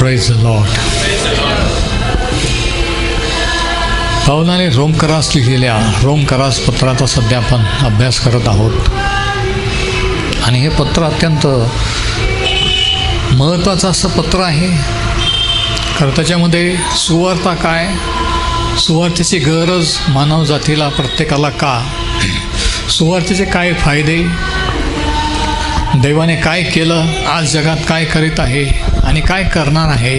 Praise the Lord. पौलाने रोमकरास लिहिलेल्या रोमकरास पत्राचा सध्या आपण अभ्यास करत आहोत आणि हे पत्र अत्यंत महत्त्वाचं असं पत्र आहे. कारण त्याच्यामध्ये सुवार्ता काय, सुवार्थेची गरज मानव जातीला प्रत्येकाला का, सुवार्थेचे काय फायदे, देवाने काय केलं, आज जगात काय करीत आहे आणि काय करणार आहे,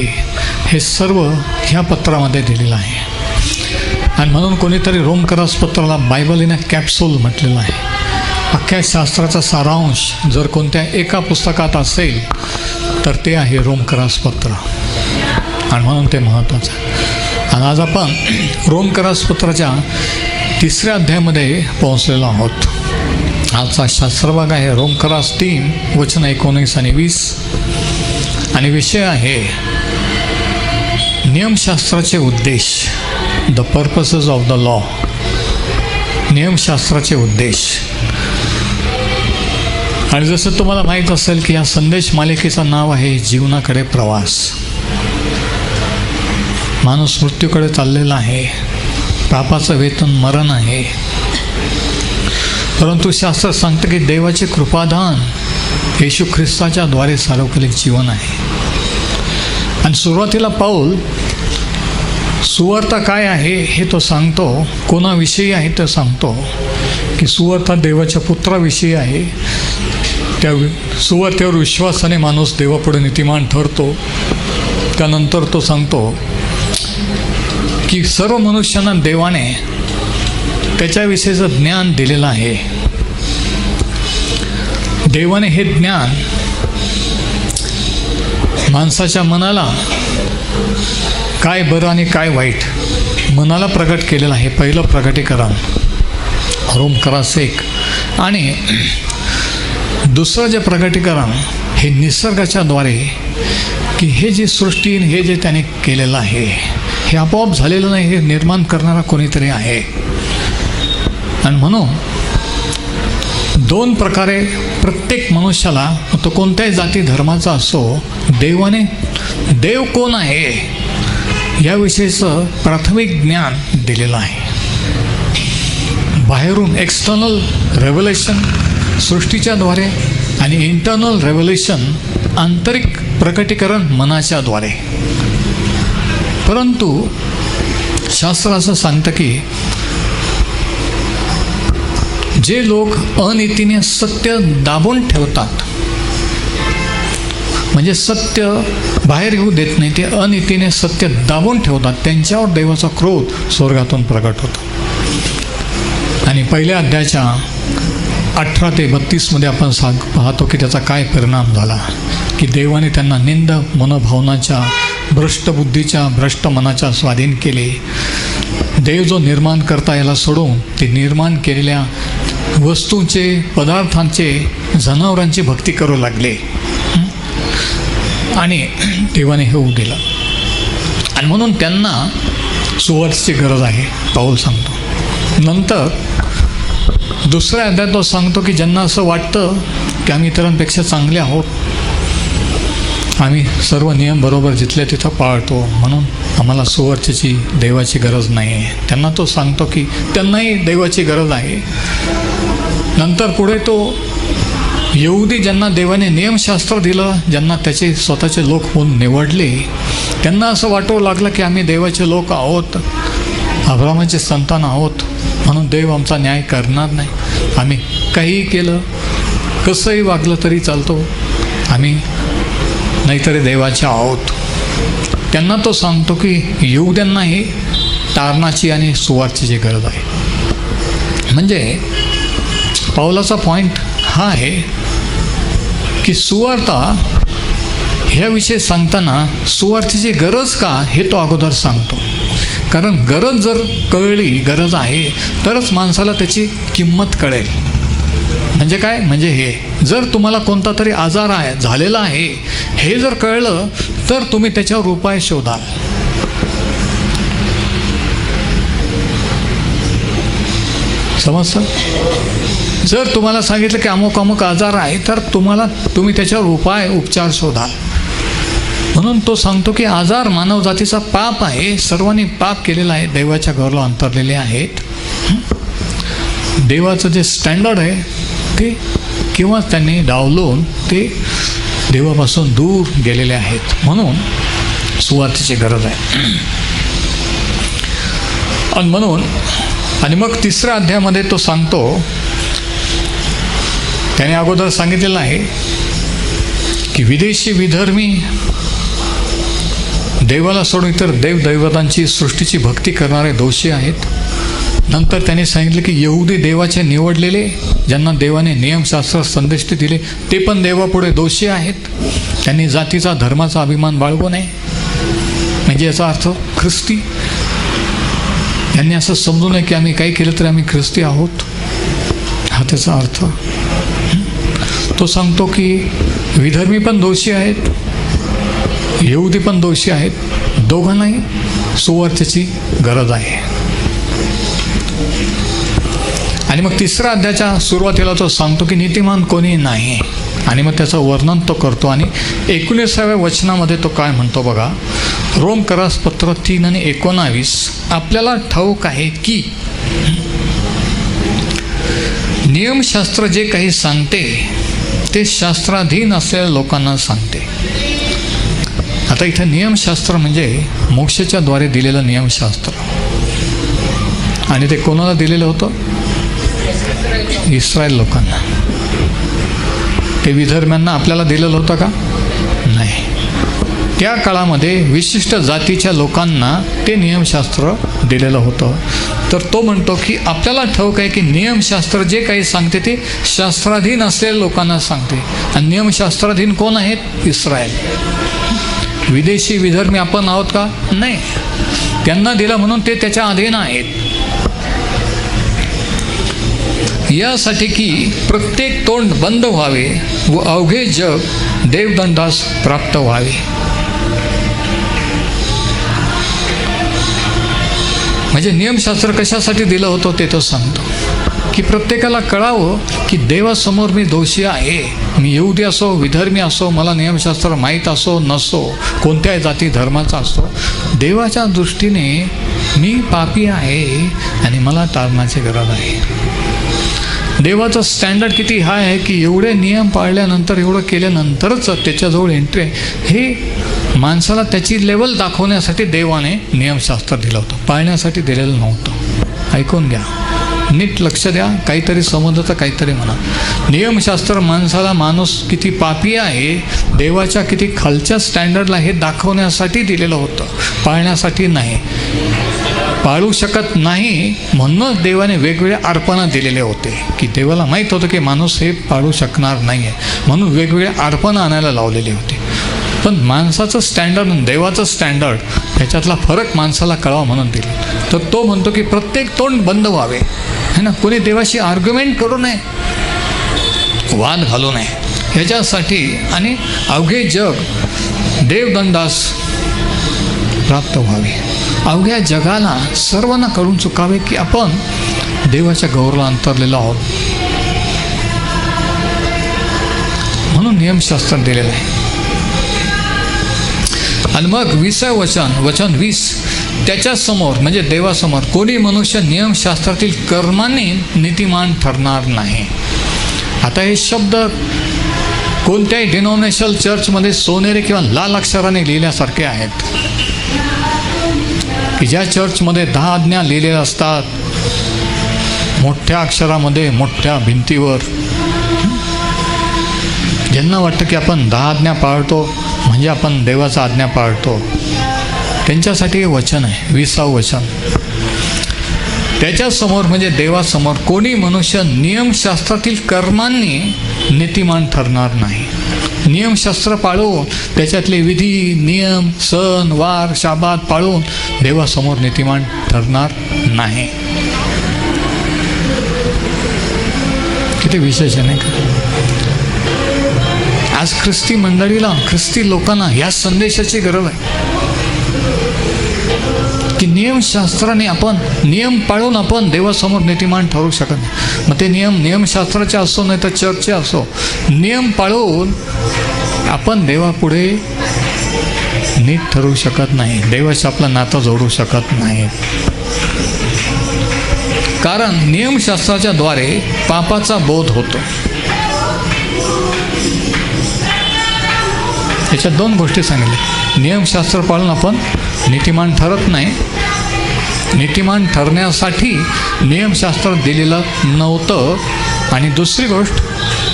हे सर्व ह्या पत्रामध्ये दिलेलं आहे. आणि म्हणून कोणीतरी रोमकरास पत्राला बायबल इन अ कॅप्सूल म्हटलेलं आहे. अख्ख्या शास्त्राचा सारांश जर कोणत्या एका पुस्तकात असेल तर ते आहे रोमकरास पत्र, आणि म्हणून ते महत्त्वाचं आहे. आणि आज आपण रोमकरास पत्राच्या 3ऱ्या अध्यायामध्ये पोहोचलेलो आहोत. आजचा शास्त्रभाग आहे रोमकरास 3 वचन 19 आणि 20, आणि विषय आहे नियमशास्त्राचे उद्देश, the purposes of the law. नियमशास्त्राचे उद्देश. आणि जसं तुम्हाला माहीत असेल की या संदेश मालिकेचं नाव आहे जीवनाकडे प्रवास. माणूस मृत्यूकडे चाललेला आहे, पापाचं वेतन मरण आहे, परंतु शास्त्र सांगतं की देवाचे कृपादान येशू ख्रिस्ताच्या द्वारे सार्वकालिक जीवन आहे. आणि सुरुवातीला पाऊल सुवार्ता काय आहे हे तो सांगतो, कोणाविषयी आहे ते सांगतो की सुवार्ता देवाच्या पुत्राविषयी आहे. त्या सुवार्तेवर विश्वासाने माणूस देवापुढे नीतिमान ठरतो. त्यानंतर तो सांगतो की सर्व मनुष्यांना देवाने त्याच्याविषयीचं ज्ञान दिलेलं आहे. देवाने हे ज्ञान माणसाच्या मनाला काय बरं आणि काय वाईट मनाला प्रगट केलेलं आहे. पहिलं प्रगटीकरण रोमकरास 1. आणि दुसरं जे प्रगटीकरण हे निसर्गाच्या द्वारे, की हे जे सृष्टी, हे जे त्याने केलेलं आहे हे आपोआप झालेलं नाही, हे निर्माण करणारा कोणीतरी आहे. आणि म्हणून 2 प्रकारे प्रत्येक मनुष्याला, तो कोणत्याही जाती धर्माचा असो, देवाने देव कोण आहे याविषयीचं प्राथमिक ज्ञान दिलेलं आहे. बाहेरून एक्सटर्नल रेव्हलेशन सृष्टीच्या द्वारे, आणि इंटर्नल रेव्हलेशन आंतरिक प्रकटीकरण मनाच्या द्वारे. परंतु शास्त्र असं सांगतं की जे लोक अनितीने सत्य दाबून ठेवतात, म्हणजे सत्य बाहेर येऊ देत नाही, ते अनितीने सत्य दाबून ठेवतात, त्यांच्यावर देवाचा क्रोध स्वर्गातून प्रगट होतो. आणि पहिल्या अध्यायाच्या 18 ते 32 आपण पाहतो की त्याचा काय परिणाम झाला, की देवाने त्यांना निंद मनोभावनाच्या, भ्रष्ट बुद्धीच्या, भ्रष्ट मनाच्या स्वाधीन केले. देव जो निर्माण करता याला सोडून ते निर्माण केलेल्या वस्तूंचे, पदार्थांचे, जनावरांची भक्ती करू लागले. आणि देवाने हे होऊ दिलं. आणि म्हणून त्यांना सुवार्थेची गरज आहे, पाऊल सांगतो. नंतर 2ऱ्या अध्यायात तो सांगतो की ज्यांना असं वाटतं की आम्ही इतरांपेक्षा चांगले आहोत, आम्ही सर्व नियम बरोबर जिथल्या तिथं पाळतो, म्हणून आम्हाला सुवार्थेची, देवाची गरज नाही आहे, त्यांना तो सांगतो की त्यांनाही देवाची गरज आहे. नंतर पुढे तो यहुदी ज्यांना देवाने नियमशास्त्र दिलं, ज्यांना त्याचे स्वतःचे लोक म्हणून निवडले, त्यांना असं वाटू लागलं की आम्ही देवाचे लोक आहोत, अब्राहामाचे संतान आहोत, म्हणून देव आमचा न्याय करणार नाही, आम्ही काहीही केलं, कसंही वागलं तरी चालतो, आम्ही नाहीतरी देवाचे आहोत. त्यांना तो सांगतो की यहुद्यांनाही तारणाची आणि सुवार्थेची गरज आहे. म्हणजे पाऊलाचा पॉईंट हा आहे की सुवार्ता ह्याविषयी सांगताना सुवार्थेची गरज का हे तो अगोदर सांगतो. कारण गरज जर कळली, गरज आहे, तरच माणसाला त्याची किंमत कळेल. म्हणजे काय, म्हणजे हे जर तुम्हाला कोणता तरी आजार आहे, झालेला आहे, हे जर कळलं तर तुम्ही त्याच्यावर उपाय शोधाल. समजतं? जर तुम्हाला सांगितलं की अमुक अमुक आजार आहे, तर तुम्ही त्याच्यावर उपचार शोधाल. म्हणून तो सांगतो की आजार मानवजातीचा पाप आहे, सर्वांनी पाप केलेला आहे, देवाच्या घराला अंतरलेले आहेत. देवाचं जे स्टँडर्ड आहे ते किंवा त्यांनी डावलून ते देवापासून दूर गेलेले आहेत. म्हणून सुवार्तेची गरज आहे. आणि मग 3ऱ्या अध्यायामध्ये तो सांगतो, त्याने अगोदर सांगितलेलं आहे की विदेशी विधर्मी देवाला सोडून इतर देवदैवतांची सृष्टीची भक्ती करणारे दोषी आहेत. नंतर त्याने सांगितलं की यहुदी देवाचे निवडलेले, ज्यांना देवाने नियमशास्त्र संदेश दिले, ते पण देवापुढे दोषी आहेत. त्यांनी जातीचा धर्माचा अभिमान बाळगू नये. म्हणजे याचा अर्थ ख्रिस्ती, यांनी असं समजू नये की आम्ही काही केलं तरी आम्ही ख्रिस्ती आहोत, हा त्याचा अर्थ. तो सांगतो की विधर्मी पण दोषी आहेत, यहुदी पण दोषी आहेत, दोघांनाही सुवार्तेची गरज आहे. आणि मग 3ऱ्या अध्यायाच्या सुरुवातीला तो सांगतो की नीतिमान कोणी नाही. आणि मग त्याचं वर्णन तो करतो. आणि 19व्या वचनामध्ये तो काय म्हणतो बघा, रोमकरास पत्र 3 आणि 19, आपल्याला ठाऊक आहे की नियमशास्त्र जे काही सांगते ते शास्त्राधीन असलेल्या लोकांना सांगते. आता इथं नियमशास्त्र म्हणजे मोक्षाच्या द्वारे दिलेलं नियमशास्त्र. आणि ते कोणाला दिलेलं होतं? इस्रायल लोकांना. ते विधर्म्यांना आपल्याला दिलेलं होतं का? नाही. त्या काळामध्ये विशिष्ट जातीच्या लोकांना ते नियमशास्त्र दिलेलं होतं. तर तो म्हणतो की आपल्याला ठाऊक आहे की नियमशास्त्र जे काही सांगते ते शास्त्राधीन असलेल्या लोकांना सांगते. आणि नियमशास्त्राधीन कोण आहेत? इस्रायल. विदेशी विधर्मी आपण आहोत का? नाही. त्यांना दिलं म्हणून ते त्याच्या अधीन आहेत. यासाठी की प्रत्येक तोंड बंद व्हावे व अवघे जग देवदंडास प्राप्त व्हावे. म्हणजे नियमशास्त्र कशासाठी दिलं होतं ते तो सांगतो की प्रत्येकाला कळावं की देवासमोर मी दोषी आहे. मी यहुदी असो, विधर्मी असो, मला नियमशास्त्र माहीत असो नसो, कोणत्याही जाती धर्माचा असो, देवाच्या दृष्टीने मी पापी आहे आणि मला तारणाची गरज आहे. देवाचं स्टँडर्ड किती हाय आहे की एवढे नियम पाळल्यानंतर, एवढं केल्यानंतरच त्याच्याजवळ एंट्री आहे. हे माणसाला त्याची लेवल दाखवण्यासाठी देवाने नियमशास्त्र दिलं होतं, पाळण्यासाठी दिलेलं नव्हतं. ऐकून घ्या, नीट लक्ष द्या, काहीतरी समजतं काहीतरी म्हणा. नियमशास्त्र माणसाला माणूस किती पापी आहे, देवाच्या किती खालच्या स्टँडर्डला हे दाखवण्यासाठी दिलेलं होतं, पाळण्यासाठी नाही. पाळू शकत नाही म्हणूनच देवाने वेगवेगळे अर्पणं दिलेले होते की देवाला माहीत होतं की माणूस हे पाळू शकणार नाही आहे, म्हणून वेगवेगळे अर्पणं आणायला लावलेले होते. पण माणसाचं स्टँडर्ड आणि देवाचं स्टँडर्ड ह्याच्यातला फरक माणसाला कळावा म्हणून दिले. तर तो म्हणतो की प्रत्येक तोंड बंद व्हावे, है ना, कोणी देवाशी आर्ग्युमेंट करू नये, वाद घालू नये ह्याच्यासाठी. आणि अवघे जग देवदंडास प्राप्त व्हावे. अवघ्या जगाला सर्वांना कळून चुकावे की आपण देवाच्या गौरवाला अंतरलेलो आहोत. म्हणून नियमशास्त्र दिलेलं आहे. आणि मग 20 वचन 20, त्याच्यासमोर म्हणजे देवासमोर कोणी मनुष्य नियमशास्त्रातील कर्मांनी नीतिमान ठरणार नाही. आता हे शब्द कोणत्याही डिनॉमिनेशनल चर्चमध्ये सोनेरी किंवा लाल अक्षराने लिहिल्यासारखे आहेत की ज्या चर्चमध्ये 10 आज्ञा लिहिलेल्या असतात मोठ्या अक्षरामध्ये, मोठ्या भिंतीवर. ज्यांना वाटतं की आपण 10 आज्ञा पाळतो म्हणजे आपण देवाचा आज्ञा पाळतो, त्यांच्यासाठी हे वचन आहे, 20 वचन. त्याच्यासमोर म्हणजे देवासमोर कोणी मनुष्य नियमशास्त्रातील कर्मांनी नीतिमान ठरणार नाही. नियमशास्त्र पाळून, त्याच्यातले विधी, नियम, सण, वार, शाबात पाळून देवासमोर नीतिमान ठरणार नाही. किती विशेष आहे नाही का? आज ख्रिस्ती मंडळीला, ख्रिस्ती लोकांना या संदेशाची गरज आहे की नियमशास्त्राने आपण, नियम पाळून आपण देवासमोर नीतिमान ठरू शकत नाही. मग ते नियमशास्त्राचे असो नाही तर चर्चचे असो, नियम पाळून आपण देवापुढे नीट ठरवू शकत नाही, देवाशी आपलं नातं जोडू शकत नाहीत. कारण नियमशास्त्राच्या द्वारे पापाचा बोध होतो. याच्यात दोन गोष्टी सांगितल्या. नियमशास्त्र पाळून आपण नीतिमान ठरत नाही. नीतिमान ठरण्यासाठी नियमशास्त्र दिलेलं नव्हतं. आणि दुसरी गोष्ट,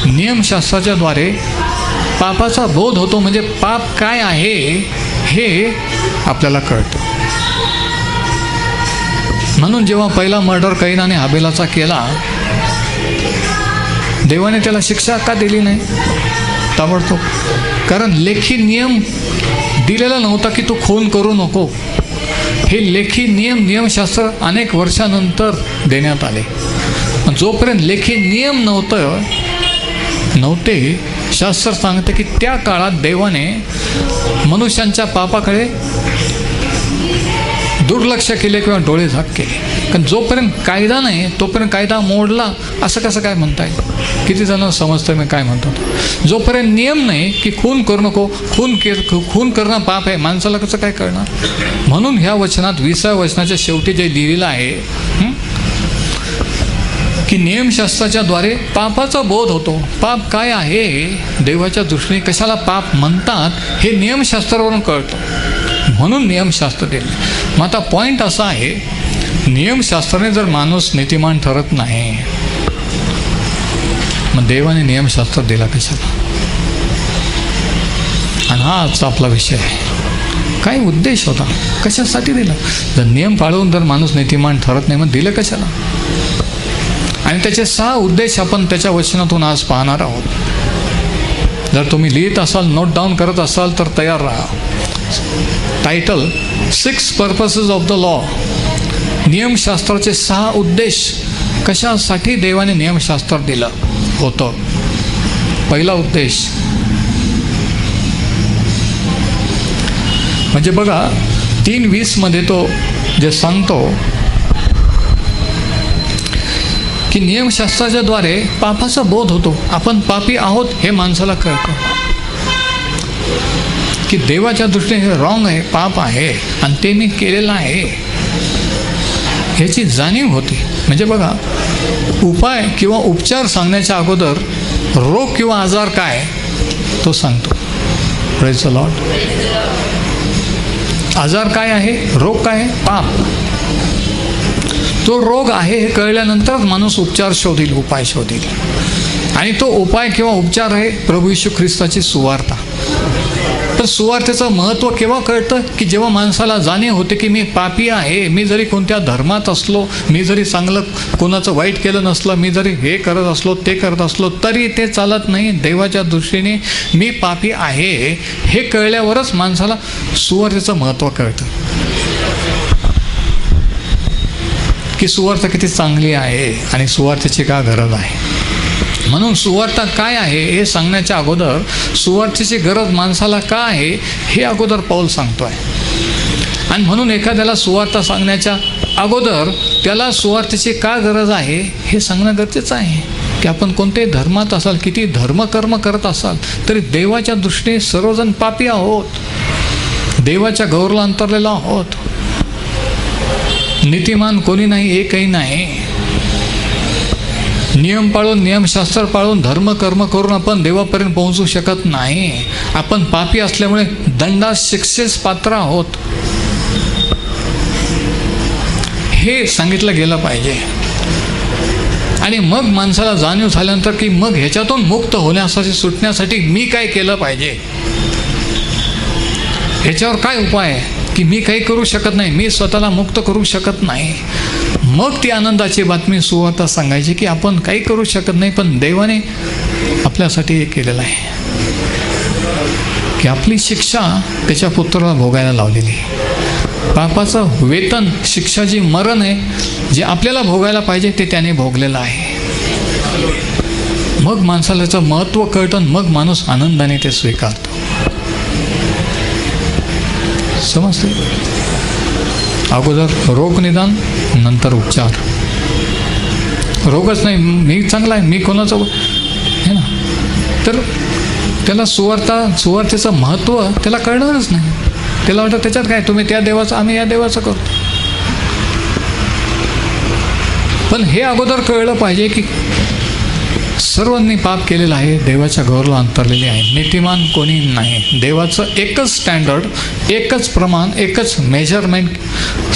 नियमशास्त्राच्या द्वारे पापाचा बोध होतो, म्हणजे पाप काय आहे हे आपल्याला कळतं. म्हणून जेव्हा पहिला मर्डर कैनाने हाबेलाचा केला, देवाने त्याला शिक्षा का दिली नाही ताबडतोब? कारण लेखी नियम दिलेला नव्हता की तू खून करू नको. हे लेखी नियमशास्त्र अनेक वर्षानंतर देण्यात आले. जोपर्यंत लेखी नियम नव्हते, शास्त्र सांगते की त्या काळात देवाने मनुष्यांच्या पापाकडे दुर्लक्ष केले किंवा डोळे झाक केले. कारण जोपर्यंत कायदा नाही तोपर्यंत कायदा मोडला असं कसं काय म्हणता येईल? किती जण समजतं मी काय म्हणतो. जोपर्यंत नियम नाही की खून करू नको, खून करणं पाप आहे, माणसाला कसं काय कळणार? म्हणून ह्या वचनात 20व्या वचनाच्या शेवटी जे दिलेलं आहे की नियमशास्त्राच्या द्वारे पापाचा बोध होतो. पाप काय आहे देवाच्या दृष्टीने, कशाला पाप म्हणतात हे नियमशास्त्रावरून कळतं. म्हणून नियमशास्त्र दिले. मग आता पॉईंट असा आहे, नियमशास्त्राने जर माणूस नीतिमान ठरत नाही, मग देवाने नियमशास्त्र दिला कशाला? आणि हा आजचा आपला विषय आहे. काय उद्देश होता, कशासाठी दिला? जर नियम पाळून जर माणूस नीतिमान ठरत नाही, मग दिलं कशाला? आणि त्याचे 6 उद्देश आपण त्याच्या वचनातून आज पाहणार आहोत. जर तुम्ही लिहित असाल, नोट डाऊन करत असाल तर तयार राहा. Title 6 purposes of the law. नियमशास्त्राचे 6 उद्देश, कशासाठी देवाने नियमशास्त्र दिलं होतं. पहिला उद्देश म्हणजे बघा 3:20 मध्ये तो जे सांगतो की नियमशास्त्राच्या द्वारे पापाचा बोध होतो. आपण पापी आहोत हे माणसाला कळतं, की देवाच्या दृष्टीने हे रॉंग आहे, पाप आहे आणि ते मी केलेलं आहे ह्याची जाणीव होती. म्हणजे बघा, उपाय किंवा उपचार सांगण्याच्या अगोदर रोग किंवा आजार काय तो सांगतो. Praise the Lord. आजार काय आहे, रोग काय आहे, पाप. तो रोग आहे हे कळल्यानंतर माणूस उपचार शोधील, उपाय शोधील. आणि तो उपाय किंवा उपचार आहे प्रभू येशू ख्रिस्ताची सुवार्ता. तर सुवार्तेचं महत्त्व केव्हा कळतं? की जेव्हा माणसाला जाणीव होते की मी पापी आहे, मी जरी कोणत्या धर्मात असलो, मी जरी चांगलं कोणाचं वाईट केलं नसलं, मी जरी हे करत असलो ते करत असलो तरी ते चालत नाही. देवाच्या दृष्टीने मी पापी आहे हे कळल्यावरच माणसाला सुवार्तेचं महत्त्व कळतं, की सुवार्ता किती चांगली आहे आणि सुवार्तेची का गरज आहे. म्हणून सुवार्ता काय आहे हे सांगण्याच्या अगोदर सुवार्तेची गरज माणसाला का आहे हे अगोदर पौल सांगतो आहे. आणि म्हणून एखाद्याला सुवार्ता सांगण्याच्या अगोदर त्याला सुवार्तेची का गरज आहे हे सांगणं गरजेचं आहे. की आपण कोणत्याही धर्मात असाल, किती धर्मकर्म करत असाल तरी देवाच्या दृष्टीने सर्वजण पापी आहोत, देवाच्या गौरला अंतरलेलो आहोत. नीतिमान कोणी नाही, एकही नाही. नियम पाळून, नियमशास्त्र पाळून, धर्मकर्म करून आपण देवापर्यंत पोहोचू शकत नाही. आपण पापी असल्यामुळे दंडास, शिक्षेस पात्र आहोत हे सांगितलं गेलं पाहिजे. आणि मग माणसाला जाणीव झाल्यानंतर की मग ह्याच्यातून मुक्त होण्यासाठी, सुटण्यासाठी मी काय केलं पाहिजे, ह्याच्यावर काय उपाय आहे, की मी काही करू शकत नाही, मी स्वतःला मुक्त करू शकत नाही. मग ती आनंदाची बातमी सुवार्ता सांगायची की आपण काही करू शकत नाही, पण देवाने आपल्यासाठी हे केलेलं आहे की आपली शिक्षा त्याच्या पुत्राला भोगायला लावलेली. पापाचं वेतन, शिक्षा जी मरण आहे, जे आपल्याला भोगायला पाहिजे ते त्याने भोगलेलं आहे. मग माणसाला याचं महत्त्व कळतं, मग माणूस आनंदाने ते स्वीकारतो. समजते? अगोदर रोग निदान, नंतर उपचार. रोगच नाही, मी चांगला आहे, मी कोणाचं आहे ना, तर त्याला सुवार्तेचं महत्त्व त्याला कळणारच नाही. त्याला वाटतं त्याच्यात काय, तुम्ही त्या देवाचं, आम्ही या देवाचं करतो. पण हे अगोदर कळलं पाहिजे की सर्वांनी पाप केलेलं आहे, देवाच्या गौरला अंतरलेले आहे, नीतिमान कोणी नाही. देवाचं एकच स्टँडर्ड, एकच प्रमाण, एकच मेजरमेंट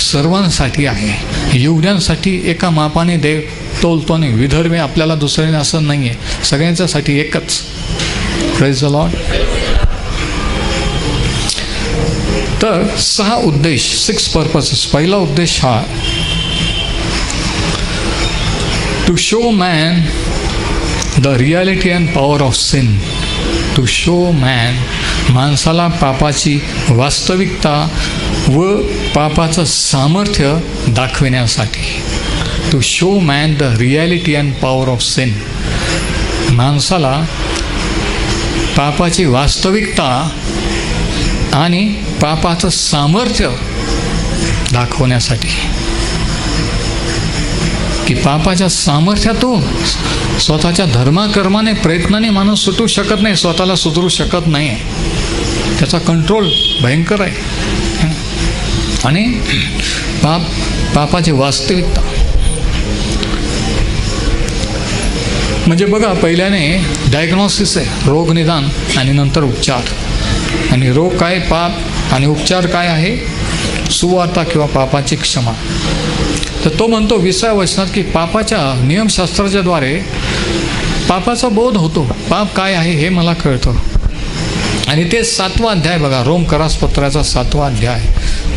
सर्वांसाठी आहे. एवढ्यांसाठी एका मापाने देव तोलतो नाही. विदर्भे आपल्याला दुसऱ्याने असं नाही आहे, सगळ्यांच्यासाठी एकच. Praise the Lord. तर 6 उद्देश, 6 पर्पसेस. पहिला उद्देश हा, to show man the reality and power of sin. To show man, माणसाला पापाची वास्तविकता व पापाचं सामर्थ्य दाखविण्यासाठी. To show man the reality and power of sin. माणसाला पापाची वास्तविकता आणि पापाचं सामर्थ्य दाखवण्यासाठी. की पापाच्या सामर्थ्यातून स्वतःच्या धर्माकर्माने, प्रयत्नाने माणूस सुटू शकत नाही, स्वतःला सुधरू शकत नाही. त्याचा कंट्रोल भयंकर आहे. आणि पापाची वास्तविकता म्हणजे बघा, पहिल्याने डायग्नॉसिस आहे, रोग निदान, आणि नंतर उपचार. आणि रोग काय, पाप, आणि उपचार काय आहे, सुवार्ता किंवा पापाची क्षमा. तर तो म्हणतो 20व्या वचनात की पापाच्या नियमशास्त्राच्या द्वारे पापाचा बोध होतो. पाप काय आहे हे मला कळतं. आणि ते 7वा अध्याय बघा, रोमकरास पत्राचा 7वा अध्याय.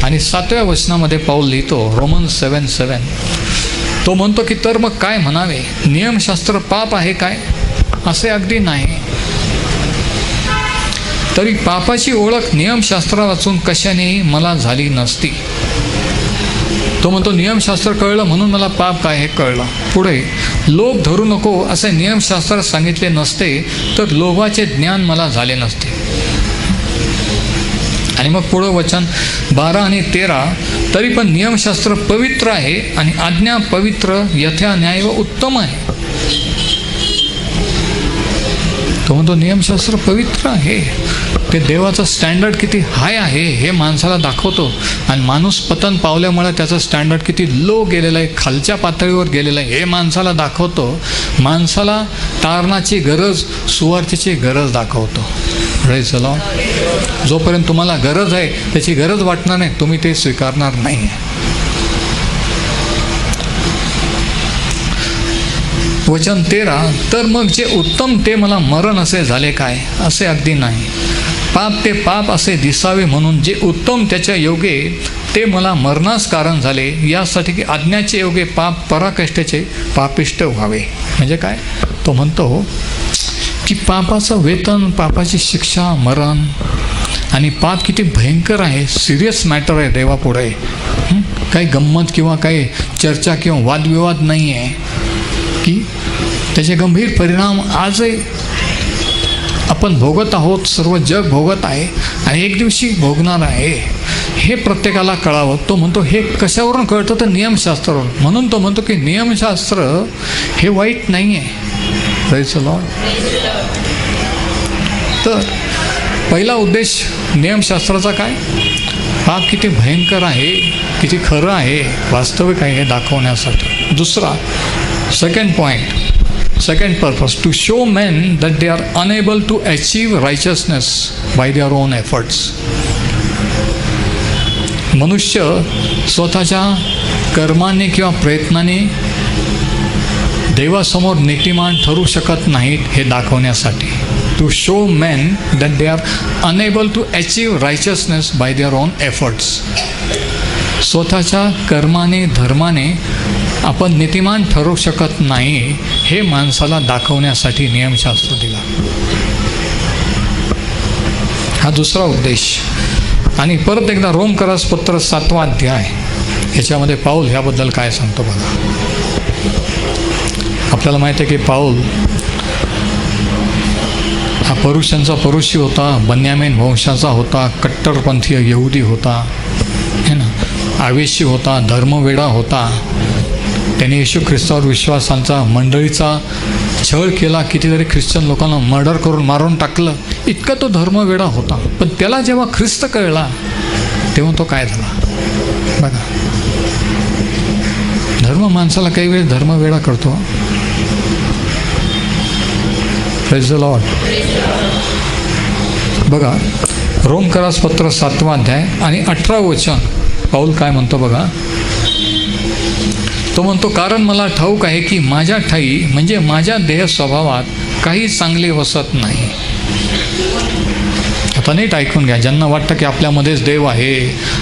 आणि 7व्या वचनामध्ये पाऊल लिहितो, रोमन्स 7:7. तो म्हणतो की तर मग काय म्हणावे, नियमशास्त्र पाप आहे काय? असे अगदी नाही. तरी पापाची ओळख नियमशास्त्र वाचून कशानेही मला झाली नसती. तो म्हणतो नियमशास्त्र कळलं म्हणून मला पाप काय हे कळलं. पुढे, लोभ धरू नको असे नियमशास्त्रात सांगितले नसते तर लोभाचे ज्ञान मला झाले नसते. आणि मग पुढं वचन 12 आणि 13, तरी पण नियमशास्त्र पवित्र आहे आणि आज्ञा पवित्र, यथा न्याय व उत्तम आहे. तो म्हणतो नियमशास्त्र पवित्र आहे. ते देवाचं स्टँडर्ड किती हाय आहे हे माणसाला दाखवतो. आणि माणूस पतन पावल्यामुळे त्याचं स्टँडर्ड किती लो गेलेलं आहे, खालच्या पातळीवर गेलेलं आहे हे माणसाला दाखवतो. माणसाला तारणाची गरज, सुवार्थेची गरज दाखवतो. Praise the Lord. जोपर्यंत तुम्हाला गरज आहे, त्याची गरज वाटणार नाही, तुम्ही ते स्वीकारणार नाही. वचन 13, तर मग जे उत्तम ते मला मरण असे झाले काय? असे अगदी नाही. पाप ते पाप असे दिसावे म्हणून जे उत्तम त्याच्या योगे ते मला मरणास कारण झाले, यासाठी की आज्ञाचे योगे पाप पराकाष्ठेचे पापिष्ट व्हावे. म्हणजे काय? तो म्हणतो की पापाचं वेतन, पापाची शिक्षा मरण. आणि पाप किती भयंकर आहे, सिरियस मॅटर आहे देवापुढे. काही गंमत किंवा काही चर्चा किंवा वादविवाद नाही आहे. की त्याचे गंभीर परिणाम आजही आपण भोगत आहोत, सर्व जग भोगत आहे आणि एक दिवशी भोगणार आहे. हे प्रत्येकाला कळावं. तो म्हणतो हे कशावरून कळतं तर नियमशास्त्रावरून. म्हणून तो म्हणतो की नियमशास्त्र हे वाईट नाही आहे. Praise the Lord. तर पहिला उद्देश नियमशास्त्राचा काय? पाप किती भयंकर आहे, किती खरं आहे, वास्तविक आहे हे दाखवण्यासाठी. दुसरा, second point, second purpose, to show men that they are unable to achieve righteousness by their own efforts. मनुष्य स्वतःच्या कर्माने किंवा प्रयत्नाने देवासमोर नीतिमान ठरू शकत नाहीत हे दाखवण्यासाठी. To show men that they are unable to achieve righteousness by their own efforts. स्वतःच्या कर्माने, धर्माने आपण नीतिमान ठरू शकत नाही हे माणसाला दाखवण्यासाठी नियमशास्त्र दिला. हा दुसरा उद्देश. आणि परत एकदा रोमकरास पत्र 7वा अध्याय, याच्यामध्ये पाऊल ह्याबद्दल काय सांगतो बघा. आपल्याला माहिती आहे की पाऊल हा परुषांचा परुषी होता, बन्यामीन वंशाचा होता, कट्टरपंथीय यहुदी होता, है ना, आवेशी होता, धर्मवेडा होता. त्याने येशू ख्रिस्तावर विश्वासांचा, मंडळीचा छळ केला, कितीतरी ख्रिश्चन लोकांना मर्डर करून मारून टाकलं. इतका तो धर्मवेडा होता. पण त्याला जेव्हा ख्रिस्त कळला तेव्हा तो काय झाला बघा. धर्म माणसाला काही वेळ धर्म वेळा करतो. Praise the Lord. बघा रोमकरास पत्र 7 अध्याय आणि 18 वचन पाऊल काय म्हणतो बघा. तो म्हणतो, कारण मला ठाऊक आहे की माझ्या ठाई म्हणजे माझ्या देह स्वभावात काही चांगले वसत नाही. आता नीट ऐकून घ्या. ज्यांना वाटतं की आपल्यामध्येच देव आहे,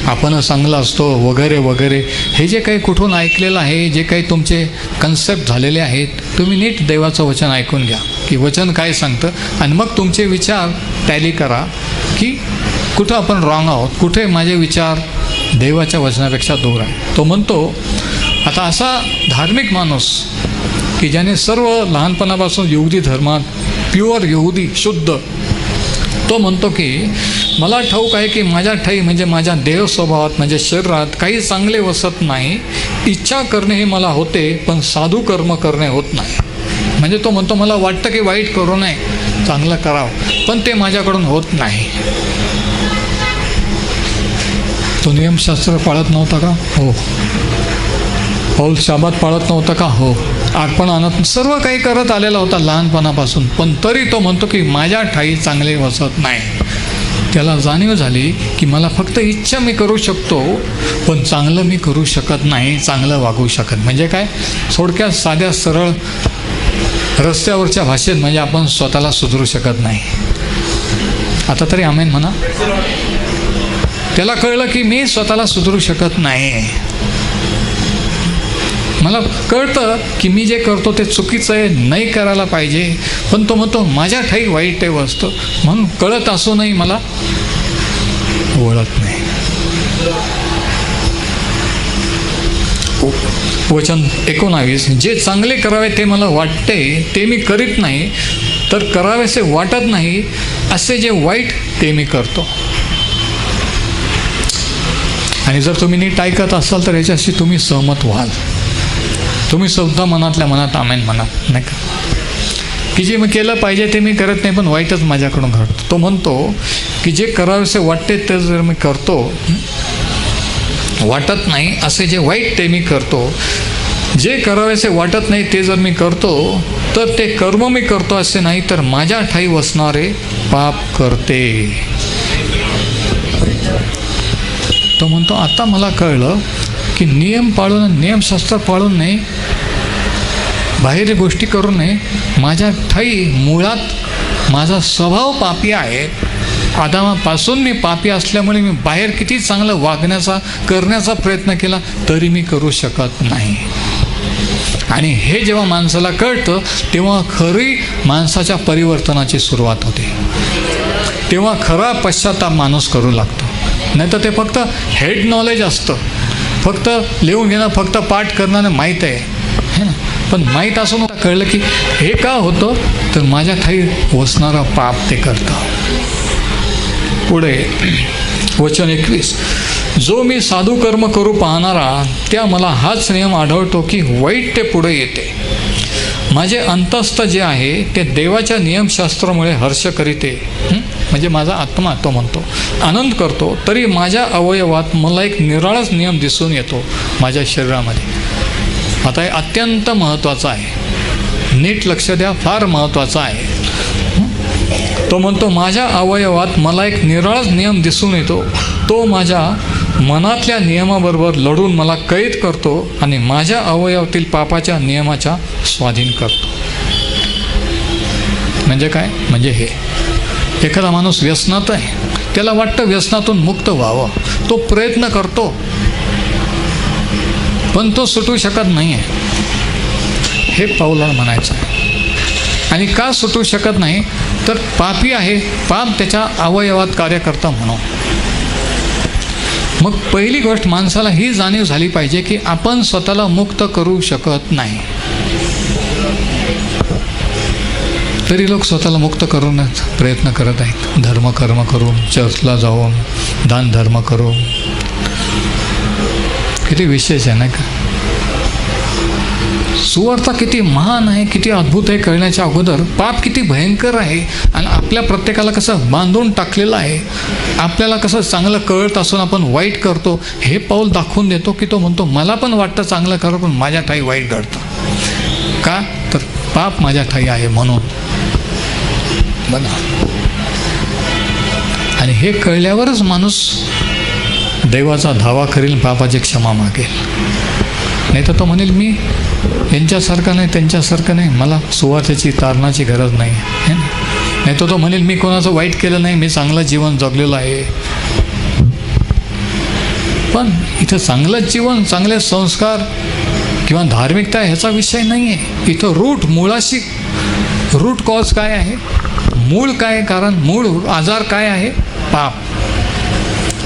आपण चांगला असतो वगैरे वगैरे, हे जे काही कुठून ऐकलेलं आहे, जे काही तुमचे कन्सेप्ट झालेले आहेत, तुम्ही नीट देवाचं वचन ऐकून घ्या की वचन काय सांगतं आणि मग तुमचे विचार टॅली करा की कुठं आपण रॉंग आहोत, कुठे माझे विचार देवाच्या वचनापेक्षा दूर आहे. तो म्हणतो, आता असा धार्मिक माणूस की ज्याने सर्व लहानपणापासून यहुदी धर्मात प्युअर यहुदी शुद्ध, तो म्हणतो की मला ठाऊक आहे की माझ्या ठाई म्हणजे माझ्या देह स्वभावात म्हणजे शरीरात काही चांगले वसत नाही. इच्छा करणे हे मला होते पण साधू कर्म करणे होत नाही. म्हणजे तो म्हणतो मला वाटतं की वाईट करू नये, चांगलं करावं, पण ते माझ्याकडून होत नाही. तो नियमशास्त्र पाळत नव्हता का? हो. पाऊल शाबात पाळत नव्हता का? हो. अर्पण आणत सर्व काही करत आलेला होता लहानपणापासून, पण तरी तो म्हणतो की माझ्या ठाई चांगले वसत नाही. त्याला जाणीव झाली की मला फक्त इच्छा मी करू शकतो पण चांगलं मी करू शकत नाही, चांगलं वागू शकत. म्हणजे काय? थोडक्यात साध्या सरळ रस्त्यावरच्या भाषेत म्हणजे आपण स्वतःला सुधरू शकत नाही. आता तरी आमेन म्हणा. त्याला कळलं की मी स्वतःला सुधरू शकत नाही. मला कळतं की मी जे करतो ते चुकीचं आहे, नाही करायला पाहिजे, पण तो म्हणतो माझ्या ठाई वाईट आहे वस्तू, म्हणून कळत असूनही मला वळत नाही. वचन 19, जे चांगले करावे ते मला वाटते ते मी करीत नाही, तर करावेसे वाटत नाही असे जे वाईट ते मी करतो. आणि जर तुम्ही नीट ऐकत असाल तर याच्याशी तुम्ही सहमत व्हाल. तुम्ही सुद्धा मनातल्या मनात आमेन म्हणा, नाही का? की जे मी केलं पाहिजे ते मी करत नाही पण वाईटच माझ्याकडून घडतं. तो म्हणतो की जे करावेसे वाटते ते जर मी करतो, वाटत नाही असे जे वाईट ते मी करतो. जे करावेसे वाटत नाही ते जर मी करतो तर ते कर्म मी करतो असे नाही, तर माझ्या ठाई वसणारे पाप करते. तो म्हणतो आता मला कळलं की नियम पाळून, नियमशास्त्र पाळून नाही, बाहेर गोष्टी करू नये, माझ्या ठाई मुळात माझा स्वभाव पापी आहे. आदामापासून मी पापी असल्यामुळे मी बाहेर किती चांगलं वागण्याचा करण्याचा प्रयत्न केला तरी मी करू शकत नाही. आणि हे जेव्हा माणसाला कळतं तेव्हा खरी माणसाच्या परिवर्तनाची सुरुवात होते. तेव्हा खरा पश्चाताप माणूस करू लागतो. नाही तर ते फक्त हेड नॉलेज असतं, फक्त लिहून घेणं, फक्त पाठ करणं माहीत आहे ना, पण माहीत असून कळलं की हे का होतं, तर माझ्या ठाई वसणारा पाप ते करतं. पुढे वचन 21, जो मी साधू कर्म करू पाहणारा त्या मला हाच नियम आढळतो की वाईट ते पुढे येते. माझे अंतस्थ जे आहे ते देवाच्या नियमशास्त्रामुळे हर्ष करीते. म्हणजे माझा आत्मा, तो म्हणतो, आनंद करतो. तरी माझ्या अवयवात मला एक निराळाच नियम दिसून येतो माझ्या शरीरामध्ये. आता हे अत्यंत महत्त्वाचं आहे, नीट लक्ष द्या, फार महत्त्वाचं आहे. तो म्हणतो माझ्या अवयवात मला एक निराळाच नियम दिसून येतो. तो माझ्या मनातल्या नियमाबरोबर लढून मला कैद करतो आणि माझ्या अवयवातील पापाच्या नियमाच्या स्वाधीन करतो. म्हणजे काय? म्हणजे हे एखादा माणूस व्यसनात आहे, त्याला वाटतं व्यसनातून मुक्त व्हावं, तो प्रयत्न करतो पण तो सुटू शकत नाही आहे. हे पाऊलाला म्हणायचं आहे. आणि का सुटू शकत नाही, तर पापी आहे, पाप त्याच्या अवयवात कार्य करता म्हणून. मग पहिली गोष्ट माणसाला ही जाणीव झाली पाहिजे की आपण स्वतःला मुक्त करू शकत नाही. तरी लोक स्वतःला मुक्त करूनच प्रयत्न करत आहेत, धर्म कर्म करून, चर्चला जाऊन, दान धर्म करून. किती विशेष आहे नाही का? सुवार्ता किती महान आहे, किती अद्भुत आहे कळण्याच्या अगोदर पाप किती भयंकर आहे आणि आपल्या प्रत्येकाला कसं बांधून टाकलेलं आहे, आपल्याला कसं चांगलं कळत असून आपण वाईट करतो, हे पाऊल दाखवून देतो की तो म्हणतो मला पण वाटतं चांगलं करा पण माझ्या ठाई वाईट घडतं. का तर पाप माझ्या ठाई आहे म्हणून. बघा, आणि हे कळल्यावरच माणूस देवाचा धावा करेल, पापाची क्षमा मागेल. नाही तर तो म्हणेल मी यांच्यासारखं नाही, त्यांच्यासारखं नाही, मला सुवार्थ्याची तारणाची गरज नाही, है ना. नाही तर तो म्हणेल मी कोणाचं वाईट केलं नाही, मी चांगलं जीवन जगलेलं आहे. पण इथं चांगलं जीवन, चांगले संस्कार किंवा धार्मिकता ह्याचा विषय नाही आहे. इथं मुळाशी रूट कॉज काय आहे, मूळ काय, कारण मूळ आजार काय आहे, पाप.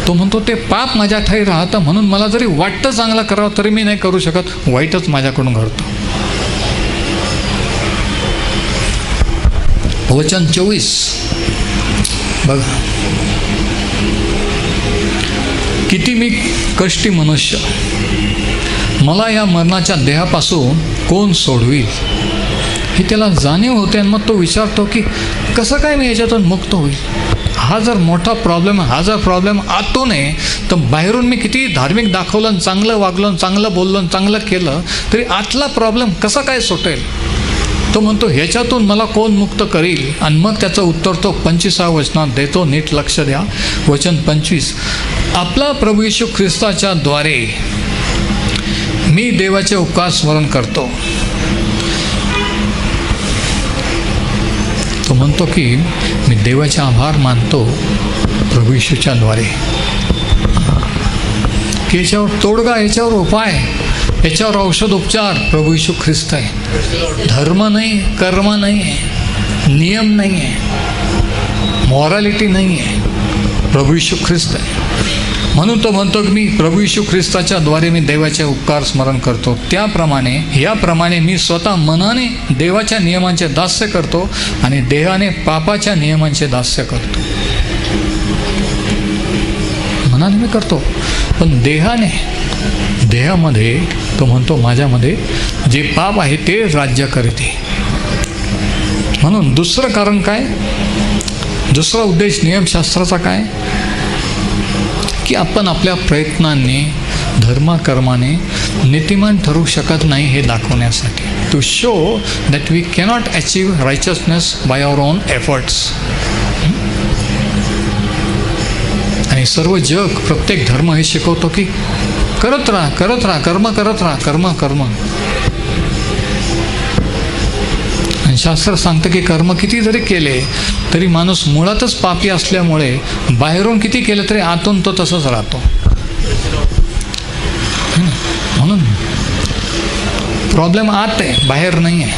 तो म्हणतो ते पाप माझ्या ठाई राहतं म्हणून मला जरी वाटतं चांगलं करावं तरी मी नाही करू शकत, वाईटच माझ्याकडून घडतं. वचन 24 बघा, किती मी कष्टी मनुष्य, मला या मरणाच्या देहापासून कोण सोडवील. ही त्याला जाणीव होते आणि मग तो विचारतो की कसं काय मी याच्यातून मुक्त होईल. हा जर मोठा प्रॉब्लेम, हा जर प्रॉब्लेम आतून आहे तर बाहेरून मी किती धार्मिक दाखवलं, चांगलं वागलं, चांगलं बोललं, चांगलं केलं तरी आतला प्रॉब्लेम कसा काय सुटेल. तो म्हणतो ह्याच्यातून मला कोण मुक्त करील. आणि मग त्याचं उत्तर तो 25व्या वचनात देतो. नीट लक्ष द्या. वचन 25, आपला प्रभू येशू ख्रिस्ताच्या द्वारे मी देवाचे उपकार स्मरण करतो. तो म्हणतो की मी देवाचे आभार मानतो प्रभू येशूच्या द्वारे, की याच्यावर तोडगा, याच्यावर उपाय, याच्यावर औषध उपचार प्रभू येशू ख्रिस्त आहे. धर्म नाही, कर्म नाही आहे, नियम नाही आहे, मॉरॅलिटी नाही आहे, प्रभू येशू ख्रिस्त आहे. म्हणून तो म्हणतो की मी प्रभू येशू ख्रिस्ताच्या द्वारे मी देवाचे उपकार स्मरण करतो. त्याप्रमाणे याप्रमाणे मी स्वतः मनाने देवाच्या नियमांचे दास्य करतो आणि देहाने पापाच्या नियमांचे दास्य करतो. मनाने मी करतो पण देहामध्ये तो म्हणतो माझ्यामध्ये जे पाप आहे ते राज्य करते. म्हणून दुसरं कारण काय, दुसरा उद्देश नियमशास्त्राचा काय, की आपण आपल्या प्रयत्नांनी, धर्मकर्माने नीतिमान ठरू शकत नाही हे दाखवण्यासाठी. To show that we cannot achieve righteousness by our own efforts. आणि सर्व जग, प्रत्येक धर्म हे शिकवतो की करत राहा, कर्म करत राहा, कर्म. आणि शास्त्र सांगतं की कर्म किती जरी केले तरी माणूस मुळातच पापी असल्यामुळे बाहेरून किती केलं तरी आतून तो तसंच राहतो. म्हणून प्रॉब्लेम आत आहे, बाहेर नाही आहे.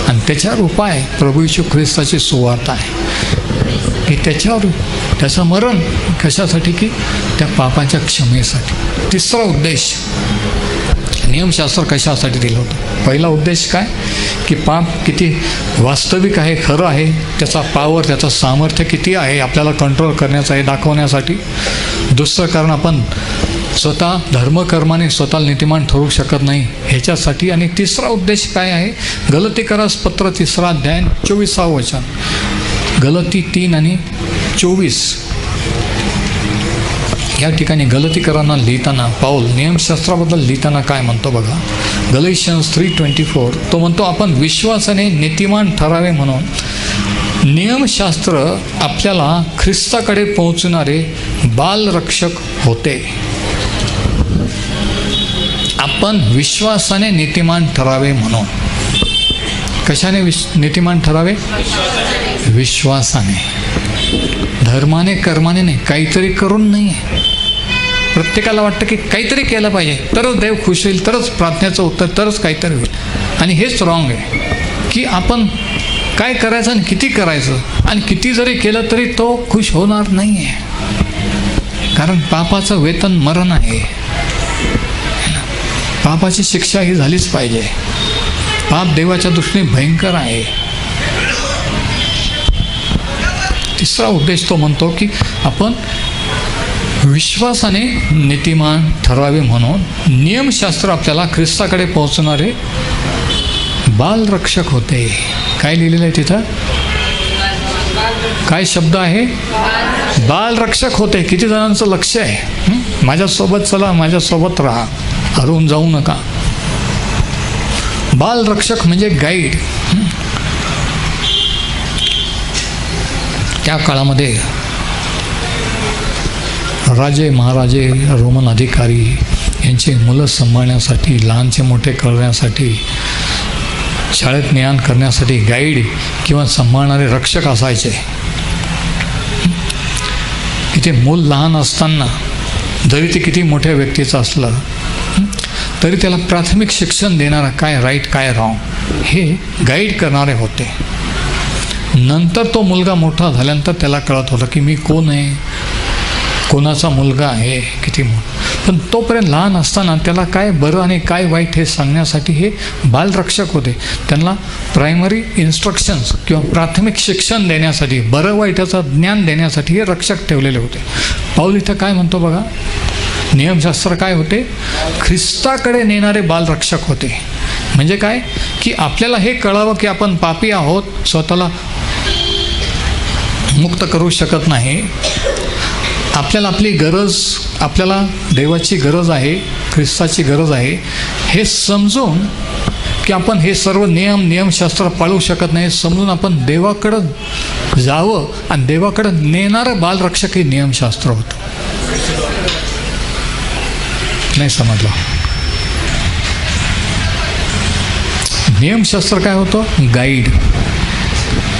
आणि त्याच्यावर उपाय प्रभू येशू ख्रिस्ताची सुवार्ता आहे, की त्याचं मरण कशासाठी, की त्या पापाच्या क्षमेसाठी. तिसरा उद्देश नियमशास्त्र कशासाठी दिलं होतं. पहिला उद्देश काय, की पाप किती वास्तविक आहे, खरं आहे, त्याचा पावर, त्याचं सामर्थ्य किती आहे आपल्याला कंट्रोल करण्याचं आहे दाखवण्यासाठी. दुसरं कारण आपण स्वतः धर्मकर्माने स्वतःला नीतिमान ठरू शकत नाही ह्याच्यासाठी. आणि तिसरा उद्देश काय आहे, गलतीकरास पत्र 3 अध्याय 24 वचन, गलती 3 आणि 24. या ठिकाणी गलतीकरांना लिहिताना पाऊल नियमशास्त्राबद्दल लिहिताना काय म्हणतो बघा. गलेशियन्स 3:24 तो म्हणतो आपण विश्वासाने नीतिमान ठरावे म्हणून नियमशास्त्र आपल्याला ख्रिस्ताकडे पोहोचणारे बालरक्षक होते. आपण विश्वासाने नीतिमान ठरावे म्हणून. कशाने नीतिमान ठरावे, विश्वासाने, धर्माने कर्माने नाही, काहीतरी करून नाही. प्रत्येकाला वाटतं की काहीतरी केलं पाहिजे तरच देव खुश होईल, तरच प्रार्थनेचं उत्तर, तरच काहीतरी होईल. आणि हेच रॉंग आहे की आपण काय करायचं आणि किती करायचं, आणि किती जरी केलं तरी तो खुश होणार नाही आहे. कारण पापाचं वेतन मरण आहे. पापाची शिक्षा ही झालीच पाहिजे. पाप देवाच्या दृष्टीने भयंकर आहे. तिसरा उद्देश तो म्हणतो की आपण विश्वासाने नीतिमान ठरावे म्हणून नियमशास्त्र आपल्याला ख्रिस्ताकडे पोहोचणारे बालरक्षक होते. काय लिहिलेलं आहे तिथं? काय शब्द आहे? बालरक्षक होते. किती जणांचं लक्ष आहे? माझ्यासोबत चला, माझ्यासोबत राहा, हरवून जाऊ नका. बालरक्षक म्हणजे गाईड. त्या काळामध्ये राजे महाराजे, रोमन अधिकारी यांची मुलं सांभाळण्यासाठी, लहानचे मोठे करण्यासाठी, शाळेत ज्ञान करण्यासाठी गाईड किंवा सांभाळणारे रक्षक असायचे. की ते मूल लहान असताना जरी ते किती मोठ्या व्यक्तीचं असलं तरी त्याला प्राथमिक शिक्षण देणारा, काय राईट काय रॉंग हे गाईड करणारे होते. नंतर तो मुलगा मोठा झाल्यानंतर त्याला कळत होतं की मी कोण आहे, कोणाचा मुलगा आहे, किती पण तोपर्यंत लहान असताना त्याला काय बरं आणि काय वाईट हे सांगण्यासाठी हे बालरक्षक होते. त्यांना प्रायमरी इन्स्ट्रक्शन्स किंवा प्राथमिक शिक्षण देण्यासाठी, बरं वाईटाचं ज्ञान देण्यासाठी हे रक्षक ठेवलेले होते. पाऊल इथं काय म्हणतो बघा, नियमशास्त्र काय होते? ख्रिस्ताकडे नेणारे बालरक्षक होते. म्हणजे काय की आपल्याला हे कळावं की आपण पापी आहोत, स्वतःला मुक्त करू शकत नाही, आपल्याला आपली गरज, आपल्याला देवाची गरज आहे, ख्रिस्ताची गरज आहे हे समजून की आपण हे सर्व नियमशास्त्र पाळू शकत नाही समजून आपण देवाकडं जावं आणि देवाकडं नेणारं बालरक्षक हे नियमशास्त्र होतं. नाही समजलं? नियमशास्त्र काय होतं? गाईड,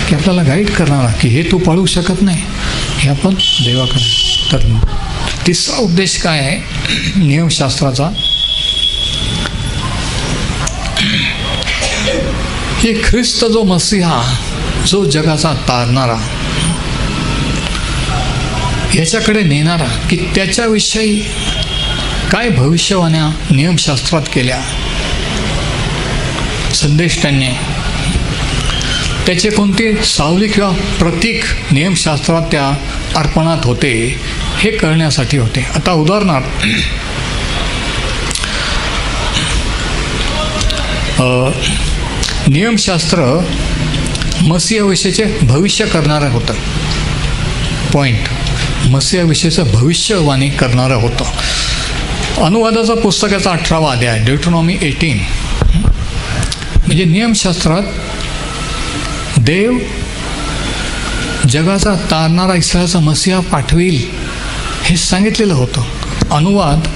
की आपल्याला गाईड करणारा की हे तू पाळू शकत नाही, हे आपण देवाकडे. तर तिसरा उद्देश काय आहे नियमशास्त्राचा? हे ख्रिस्त जो मसीहा, जो जगाचा तारणारा, याच्याकडे नेणारा, की त्याच्याविषयी काय भविष्यवाण्या नियमशास्त्रात केल्या, संदेष्टांनी त्याचे कोणते सावली किंवा प्रतीक नियमशास्त्रात त्या अर्पणात होते हे कळण्यासाठी होते. आता उदाहरणार्थ नियमशास्त्र मसीहाविषयीचे भविष्य करणारं होतं. पॉईंट, मसीहाविषयीचं भविष्यवाणी करणारं होतं. अनुवादाचा पुस्तकाचा 18वा अध्याय, ड्यूटरॉनॉमी 18, म्हणजे नियमशास्त्रात देव जगाचा तारणारा इस्रायलचा मसीहा पाठवील हे सांगितलेलं होतं. अनुवाद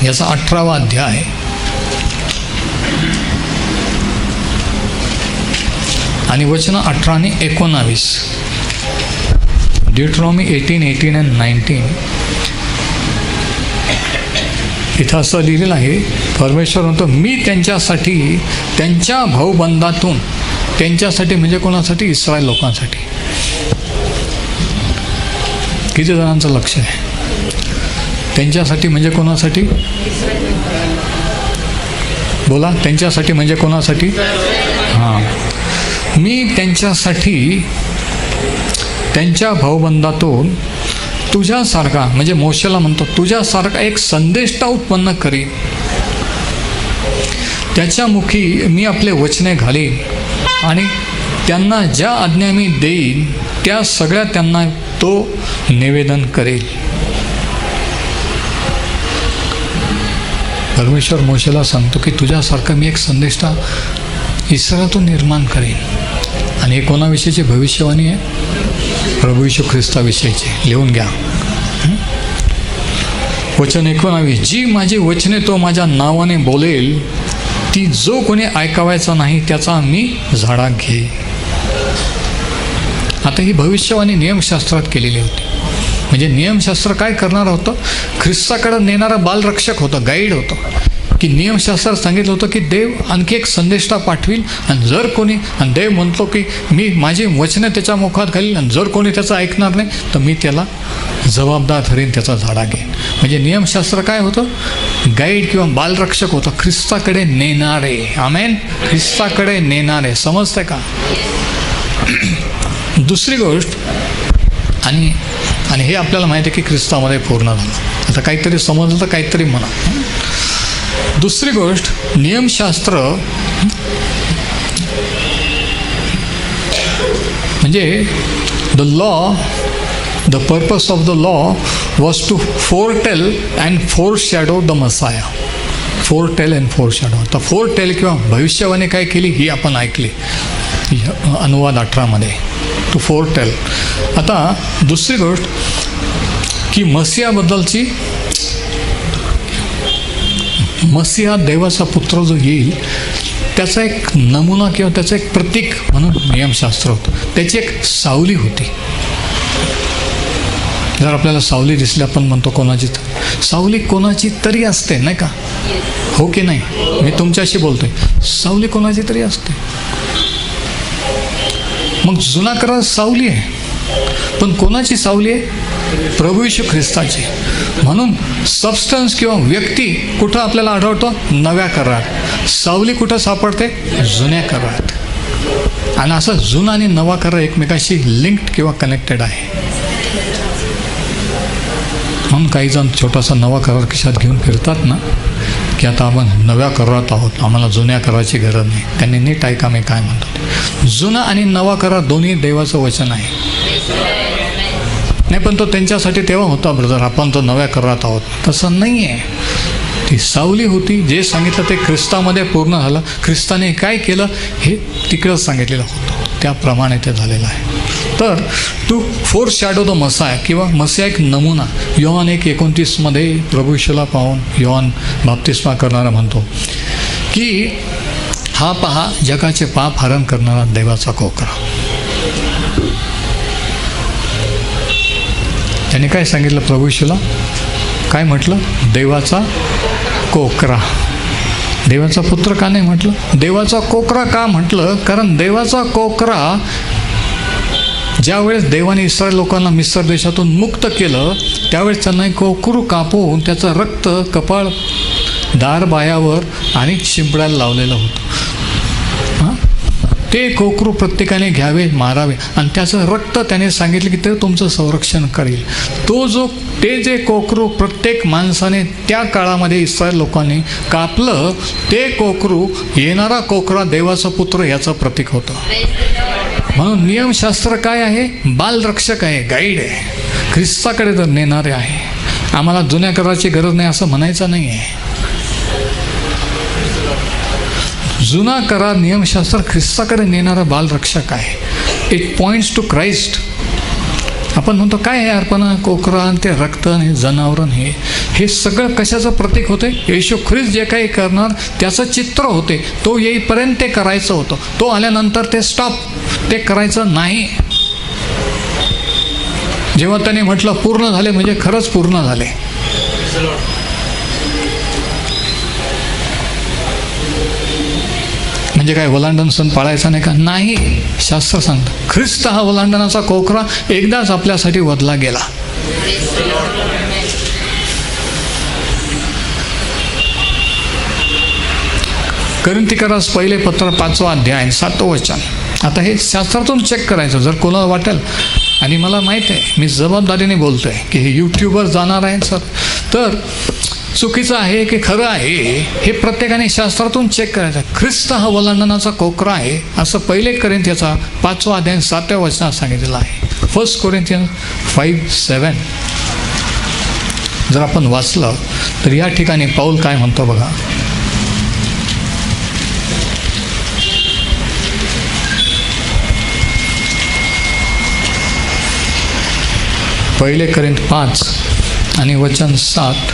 याचा 18वा अध्याय आणि वचन 18 आणि 19, ड्यूटरॉनॉमी 18 and 19. इथं असं लिहिलेलं आहे, परमेश्वर म्हणतो मी त्यांच्यासाठी, त्यांच्या भाऊबंदातून, त्यांच्यासाठी म्हणजे कोणासाठी? इस्रायल लोकांसाठी. किती जणांचं लक्ष आहे? त्यांच्यासाठी म्हणजे कोणासाठी? बोला, त्यांच्यासाठी म्हणजे कोणासाठी? हां, मी त्यांच्यासाठी, त्यांच्या भाऊबंदातून तुझ्यासारखा, म्हणजे मोशेला म्हणतो तुझ्यासारखा एक संदेष्टा उत्पन्न करीन, त्याच्या मुखी मी आपले वचने घालीन आणि त्यांना ज्या आज्ञा मी देईन त्या सगळ्या त्यांना तो निवेदन करेल. परमेश्वर मोशेला सांगतो की तुझ्यासारखा मी एक संदेष्टा इस्रायलातून निर्माण करेन. आणि हे कोणाविषयीची भविष्यवाणी आहे? प्रभू येशू ख्रिस्ताविषयीची. लिहून घ्या. वचन 19, जी माझी वचने तो माझ्या नावाने बोलेल ती जो कोणी ऐकावायचा नाही त्याचा मी झाडा घे. आता ही भविष्यवाणी नियमशास्त्रात केलेली होती. म्हणजे नियमशास्त्र काय करणार होतं? ख्रिस्ताकडे नेणारं बालरक्षक होतं, गाईड होतं. की नियमशास्त्रात सांगितलं होतं की देव आणखी एक संदेष्टा पाठवील आणि जर कोणी, आणि देव म्हणतो की मी माझी वचने त्याच्या मुखात घालील आणि जर कोणी त्याचं ऐकणार नाही तर मी त्याला जबाबदार धरीन, त्याचा झाडा घेईन. म्हणजे नियमशास्त्र काय होतं? गाईड किंवा बालरक्षक होतं, ख्रिस्ताकडे नेणारे. आमेन. ख्रिस्ताकडे नेणारे. समजते का? दुसरी गोष्ट, आणि हे आपल्याला माहिती आहे की ख्रिस्तामध्ये पूर्ण झालं. आता काहीतरी समजलं तर काहीतरी म्हणा. दुसरी गोष्ट, नियमशास्त्र म्हणजे the purpose of the law was to foretell and foreshadow the Messiah. Foretell and foreshadow. आता foretell किंवा भविष्यवाणी काय केली ही आपण ऐकली अनुवाद 18 टू फोरटेल. आता दुसरी गोष्ट की मसियाबद्दलची, मसिया देवाचा पुत्र जो येईल त्याचा एक नमुना किंवा त्याचं एक प्रतीक म्हणून नियमशास्त्र होतं. त्याची एक सावली होती. जर आपल्याला सावली दिसली, आपण म्हणतो कोणाची, सावली कोणाची तरी असते नाही का, हो की नाही? मी तुमच्याशी बोलतोय, सावली कोणाची तरी असते. मग जुना करार सावली आहे, पण कोणाची सावली आहे? प्रभू येशू ख्रिस्ताची. म्हणून सबस्टन्स किंवा व्यक्ती कुठं आपल्याला आढळतो? नव्या करारात. सावली कुठं सापडते? जुन्या करारात. आणि असं जुना आणि नवा करार एकमेकाशी लिंक्ड किंवा कनेक्टेड आहे. म्हणून काही जण छोटासा नवा करार खिशात घेऊन फिरतात ना, की आता आपण नव्या करारात आहोत, आम्हाला जुन्या कराराची गरज नाही. त्यांनी नीट ऐका मी काय म्हणतो. जुना आणि नवा करार दोन्ही देवाचं वचन आहे. नाही, पण तो त्यांच्यासाठी तेव्हा होता ब्रदर, आपण तो नव्या करारात आहोत, तसं नाही आहे. ती सावली होती, जे सांगितलं ते ख्रिस्तामध्ये पूर्ण झालं. ख्रिस्ताने काय केलं हे तिकडंच सांगितलेलं होतं, त्याप्रमाणे ते झालेलं आहे. तर टू फोर शॅडो द मसाय किंवा मसिया एक नमुना. योहान 1:29 प्रभू येशूला पाहून योहान बाप्तिस्मा करणारा म्हणतो की हा पहा जगाचे पाप हरण करणारा देवाचा कोकरा. त्याने काय सांगितलं प्रभू येशूला? काय म्हटलं? देवाचा कोकरा. देवाचा पुत्र का नाही म्हटलं? देवाचा कोकरा का म्हटलं? कारण देवाचा कोकरा ज्यावेळेस देवाने इस्रायल लोकांना मिस्र देशातून मुक्त केलं, त्यावेळेस त्यांना कोकरू कापून त्याचं रक्त कपाळ, दारबायावर आणि शिंपडायला लावलेलं होतं. ते कोकरू प्रत्येकाने घ्यावे, मारावे, आणि त्याचं रक्त त्याने सांगितलं की ते तुमचं संरक्षण करेल. ते जे कोकरू प्रत्येक माणसाने त्या काळामध्ये इस्रायल लोकांनी कापलं, ते कोकरू येणारा कोकरा देवाचा पुत्र याचं प्रतीक होतं. म्हणून नियमशास्त्र काय आहे? बालरक्षक आहे, गाईड आहे, ख्रिस्ताकडे तर नेणारे आहे. आम्हाला जुन्या कराराची गरज नाही असं म्हणायचं नाही आहे. जुना करार नियमशास्त्र ख्रिस्ताकडे नेणारा बालरक्षक आहे. It points to Christ. आपण म्हणतो काय आहे अर्पण, कोकरा, ते रक्त, हे जनावरण, हे सगळं कशाचं प्रतीक होते? येशू ख्रिस्त जे काही करणार त्याचं चित्र होते. तो येईपर्यंत ते करायचं होतं, तो आल्यानंतर ते स्टॉप, ते करायचं नाही. जेव्हा त्याने म्हटलं पूर्ण झाले म्हणजे खरंच पूर्ण झाले. म्हणजे काय वलांडण सण पाळायचा नाही का? नाही. शास्त्र सांगतं ख्रिस्त हा वलांडणाचा कोकरा एकदाच आपल्यासाठी वधला गेला. कोरिन्थीकरास पहिले पत्र 5 अध्याय 7 वचन. आता हे शास्त्रातून चेक करायचं जर कोणाला वाटेल, आणि मला माहीत आहे मी जबाबदारीने बोलतो आहे की हे यूट्यूबवर जाणार आहे सर, तर चुकीचं आहे की खरं आहे हे प्रत्येकाने शास्त्रातून चेक करायचं. ख्रिस्त हा वलांडणाचा कोकरा आहे असं 1 कोरिन्थियाचा 5 अध्याय 7 वचनात सांगितलेलं आहे. 1 कोरिन्थियन्स 5:7 जर आपण वाचलं तर या ठिकाणी पाऊल काय म्हणतो बघा. पहिले कोरिन्थ 5 आणि वचन 7.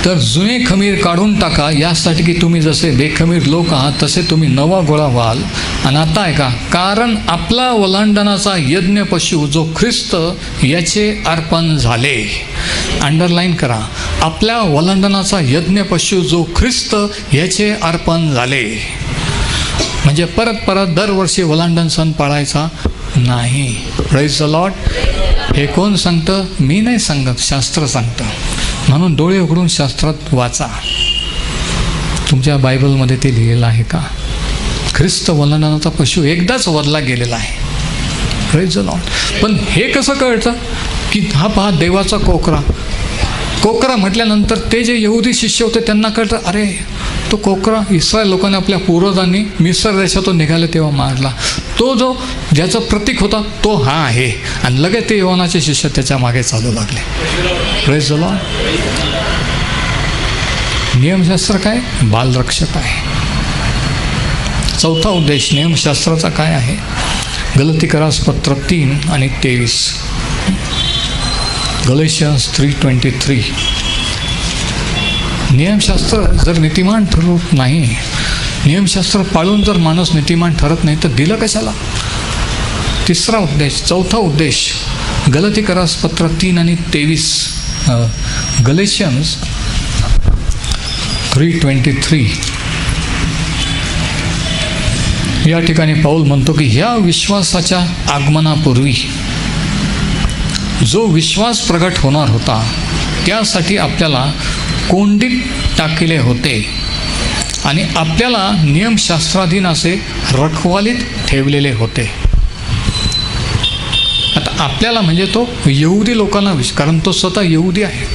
तर जुने खमीर काढून टाका, यासाठी की तुम्ही जसे बेखमीर लोक आहात तसे तुम्ही नवा गोळा व्हाल. आणि आता ऐका, कारण आपला वलांडणाचा यज्ञ पशु जो ख्रिस्त याचे अर्पण झाले. अंडरलाईन करा, आपल्या वलांडणाचा यज्ञ पशु जो ख्रिस्त याचे अर्पण झाले. म्हणजे परत दरवर्षी वलांडण सण पाळायचा नाही. Praise the Lord. हे कोण सांगतं? मी नाही सांगत, शास्त्र सांगतं. म्हणून डोळे उघडून शास्त्रात वाचा. तुमच्या बायबलमध्ये ते लिहिलेलं आहे का? ख्रिस्त वलांडणाचा पशु एकदाच वधला गेलेला आहे. Praise the Lord. पण हे कसं कळतं की हा पहा देवाचा कोकरा, कोकरा म्हटल्यानंतर ते जे यहुदी शिष्य होते त्यांना कळतं, अरे तो कोकरा इस्रायल लोकांनी आपल्या पूर्वजांनी मिस्र देशातून निघाले तेव्हा मारला, तो जो ज्याचं प्रतीक होता तो हा आहे. आणि लगेच ते योहानाचे शिष्य त्याच्या मागे चालू लागले. Praise the Lord. नियमशास्त्र काय? बालरक्षक आहे. चौथा उद्देश नियमशास्त्राचा काय आहे? गलतीकरास पत्र 3 आणि 23. गलेशियन्स 3:23. नियमशास्त्र जर नीतिमान ठरत नाही, नियमशास्त्र पाळून जर माणूस नीतिमान ठरत नाही तर दिलं कशाला? तिसरा उद्देश, चौथा उद्देश गलतीकरास पत्र 3 आणि 23. गलेशियन्स 3:23. या ठिकाणी पाऊल म्हणतो की ह्या विश्वासाच्या आगमनापूर्वी जो विश्वास प्रगट होणार होता त्यासाठी आपल्याला कोंडीत टाकले होते आणि आपल्याला नियमशास्त्राधीन असे रखवालीत ठेवलेले होते. आता आपल्याला म्हणजे तो यहुदी लोकांना कारण तो स्वतः यहुदी आहे.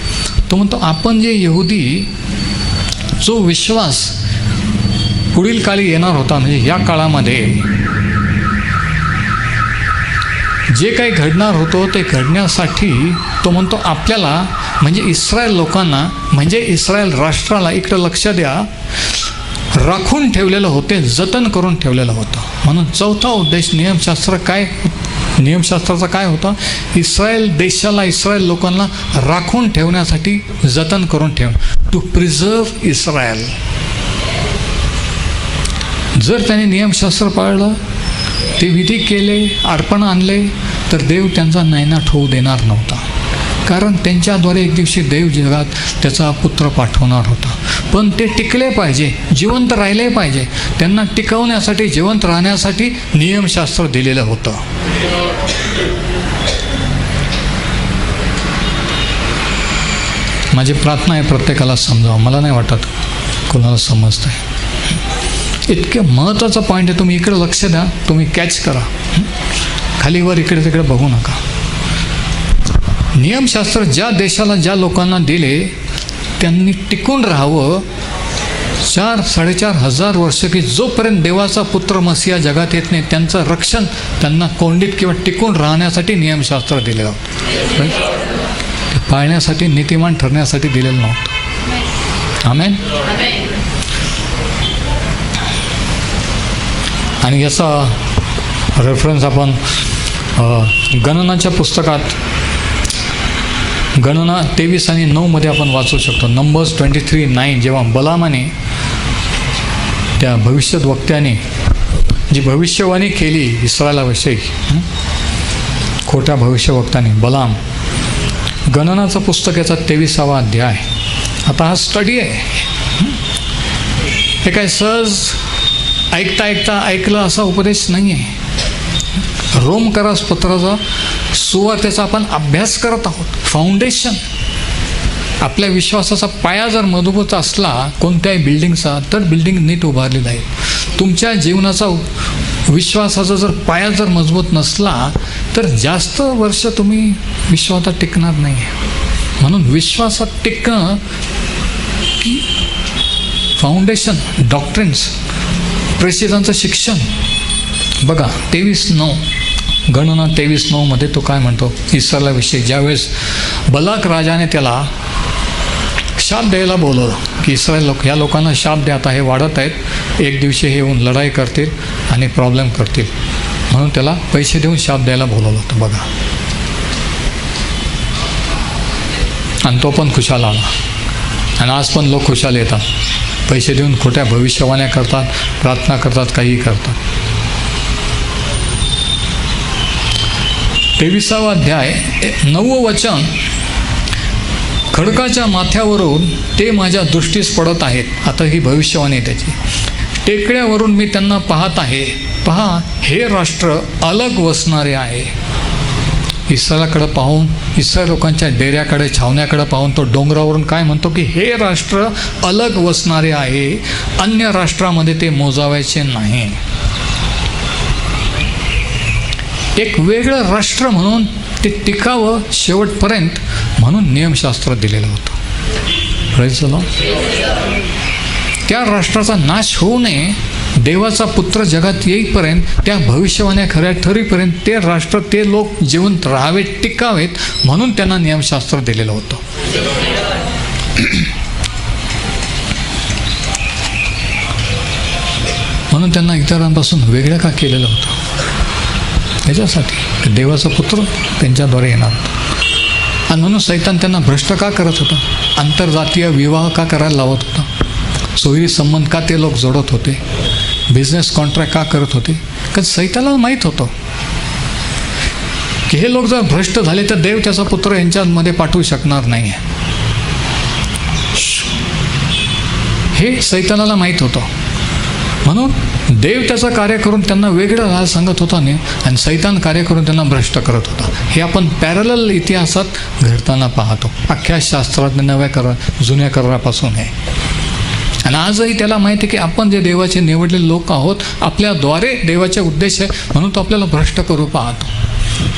तो म्हणतो आपण जे यहुदी जो विश्वास पुढील काळी येणार होता, म्हणजे या काळामध्ये जे काही घडणार होतं ते घडण्यासाठी तो म्हणतो आपल्याला म्हणजे इस्रायल लोकांना म्हणजे इस्रायल राष्ट्राला, इकडं लक्ष द्या, राखून ठेवलेलं होते, जतन करून ठेवलेलं होतं. म्हणून चौथा उद्देश नियमशास्त्राचा काय होता? इस्रायल देशाला, इस्रायल लोकांना राखून ठेवण्यासाठी, जतन करून टू प्रिझर्व इस्रायल. जर त्याने नियमशास्त्र पाळलं, ते विधी केले, अर्पण आणले, तर देव त्यांचा नायनाट होऊ देणार नव्हता. कारण त्यांच्याद्वारे एक दिवशी देव जगात त्याचा पुत्र पाठवणार होता. पण ते टिकले पाहिजे, जिवंत राहिले पाहिजे. त्यांना टिकवण्यासाठी, जिवंत राहण्यासाठी नियमशास्त्र दिलेलं होतं. माझी प्रार्थना आहे प्रत्येकाला समजावं. मला नाही वाटत कोणाला समजतं आहे. इतके महत्त्वाचा पॉईंट आहे. तुम्ही इकडे लक्ष द्या, तुम्ही कॅच करा. खाली वर इकडे तिकडे बघू नका. नियमशास्त्र ज्या देशाला, ज्या लोकांना दिले त्यांनी टिकून राहावं 4-4.5 हजार वर्ष, की जोपर्यंत देवाचा पुत्र मसिया जगात येत नाही त्यांचं रक्षण त्यांना कोंडीत किंवा टिकून राहण्यासाठी नियमशास्त्र दिलेलं होतं. ते पाळण्यासाठी, नीतिमान ठरण्यासाठी दिलेलं नव्हतं. आमेन. आणि याचा रेफरन्स आपण गणनाच्या पुस्तकात गणना 23 आणि 9 मध्ये आपण वाचू शकतो. नंबर्स 23:9. जेव्हा बलामाने, त्या भविष्यवक्त्याने जी भविष्यवाणी केली इस्रायलाविषयी, खोट्या भविष्यवक्त्याने बलाम. गणनाचं पुस्तक याचा 23वा अध्याय. आता हा स्टडी आहे. हे काय सहज ऐकता ऐकलं असा उपदेश नाही आहे. रोमकरास पत्राचा सुवार्तेचा आपण अभ्यास करत आहोत. फाउंडेशन, आपल्या विश्वासाचा पाया जर मजबूत असला कोणत्याही बिल्डिंगचा, तर बिल्डिंग नीट उभारली जाईल. तुमच्या जीवनाचा, विश्वासाचा जर पाया जर मजबूत नसला तर जास्त वर्ष तुम्ही विश्वासात टिकणार नाही. म्हणून विश्वासात टिकणं की फाउंडेशन, डॉक्ट्रिन्स, प्रेसिडांचं शिक्षण. बघा 23:9, गणना 23:9 मध्ये तो काय म्हणतो इस्रायलाविषयी. ज्यावेळेस बलाक राजाने त्याला शाप द्यायला बोलवलं की इस्रायल लोक, ह्या लोकांना शाप द्या, आता हे वाढत आहेत, एक दिवशी हे येऊन लढाई करतील आणि प्रॉब्लेम करतील, म्हणून त्याला पैसे देऊन शाप द्यायला बोलवलं होतं. बघा, आणि तो पण खुशाल आला. आणि आज पण लोक खुशाल येतात, पैसे देऊन खोट्या भविष्यवाण्या करतात, प्रार्थना करतात, काहीही करतात. 23वा अध्याय 9वं वचन. खडकाच्या माथ्यावरून ते माझ्या दृष्टीस पडत आहेत. आता ही भविष्यवाणी त्याची. टेकड्यावरून मी त्यांना पाहत आहे. पहा, हे राष्ट्र अलग वसणारे आहे. इस्रायलाकडे पाहून, इस्रायल लोकांच्या डेऱ्याकडे, छावण्याकडे पाहून तो डोंगरावरून काय म्हणतो की हे राष्ट्र अलग वसणारे आहे, अन्य राष्ट्रामध्ये ते मोजावायचे नाही. एक वेगळं राष्ट्र म्हणून ते टिकावं शेवटपर्यंत, म्हणून नियमशास्त्र दिलेलं होतं. Praise the Lord. त्या राष्ट्राचा नाश होऊ नये, देवाचा पुत्र जगात येईपर्यंत, त्या भविष्यवाण्या खऱ्या ठरीपर्यंत ते राष्ट्र, ते लोक जिवंत राहावेत, टिकावेत, म्हणून त्यांना नियमशास्त्र दिलेलं होतं. म्हणून त्यांना इतरांपासून वेगळं का केलेलं होतं? त्याच्यासाठी देवाचा पुत्र त्यांच्याद्वारे येणार होता. आणि म्हणून सैतान त्यांना भ्रष्ट का करत होता? आंतरजातीय विवाह का करायला लावत होता? सोयरी संबंध का ते लोक जोडत होते? बिझनेस कॉन्ट्रॅक्ट का करत होते? कारण सैतानाला माहीत होतं की हे लोक जर भ्रष्ट झाले तर देव त्याचा पुत्र यांच्यामध्ये पाठवू शकणार नाही आहे. हे सैतानाला माहीत होतं. म्हणून देव त्याचं कार्य करून त्यांना वेगळं राहायला सांगत होता नाही, आणि सैतान कार्य करून त्यांना भ्रष्ट करत होता. हे आपण पॅरलल इतिहासात घडताना पाहतो. अख्ख्या शास्त्रात नव्या जुन्या करारापासून आहे. आणि आजही त्याला माहिती आहे की आपण जे देवाचे निवडलेले लोक आहोत, आपल्याद्वारे देवाचे उद्देश आहे, म्हणून तो आपल्याला भ्रष्ट करू पाहतो.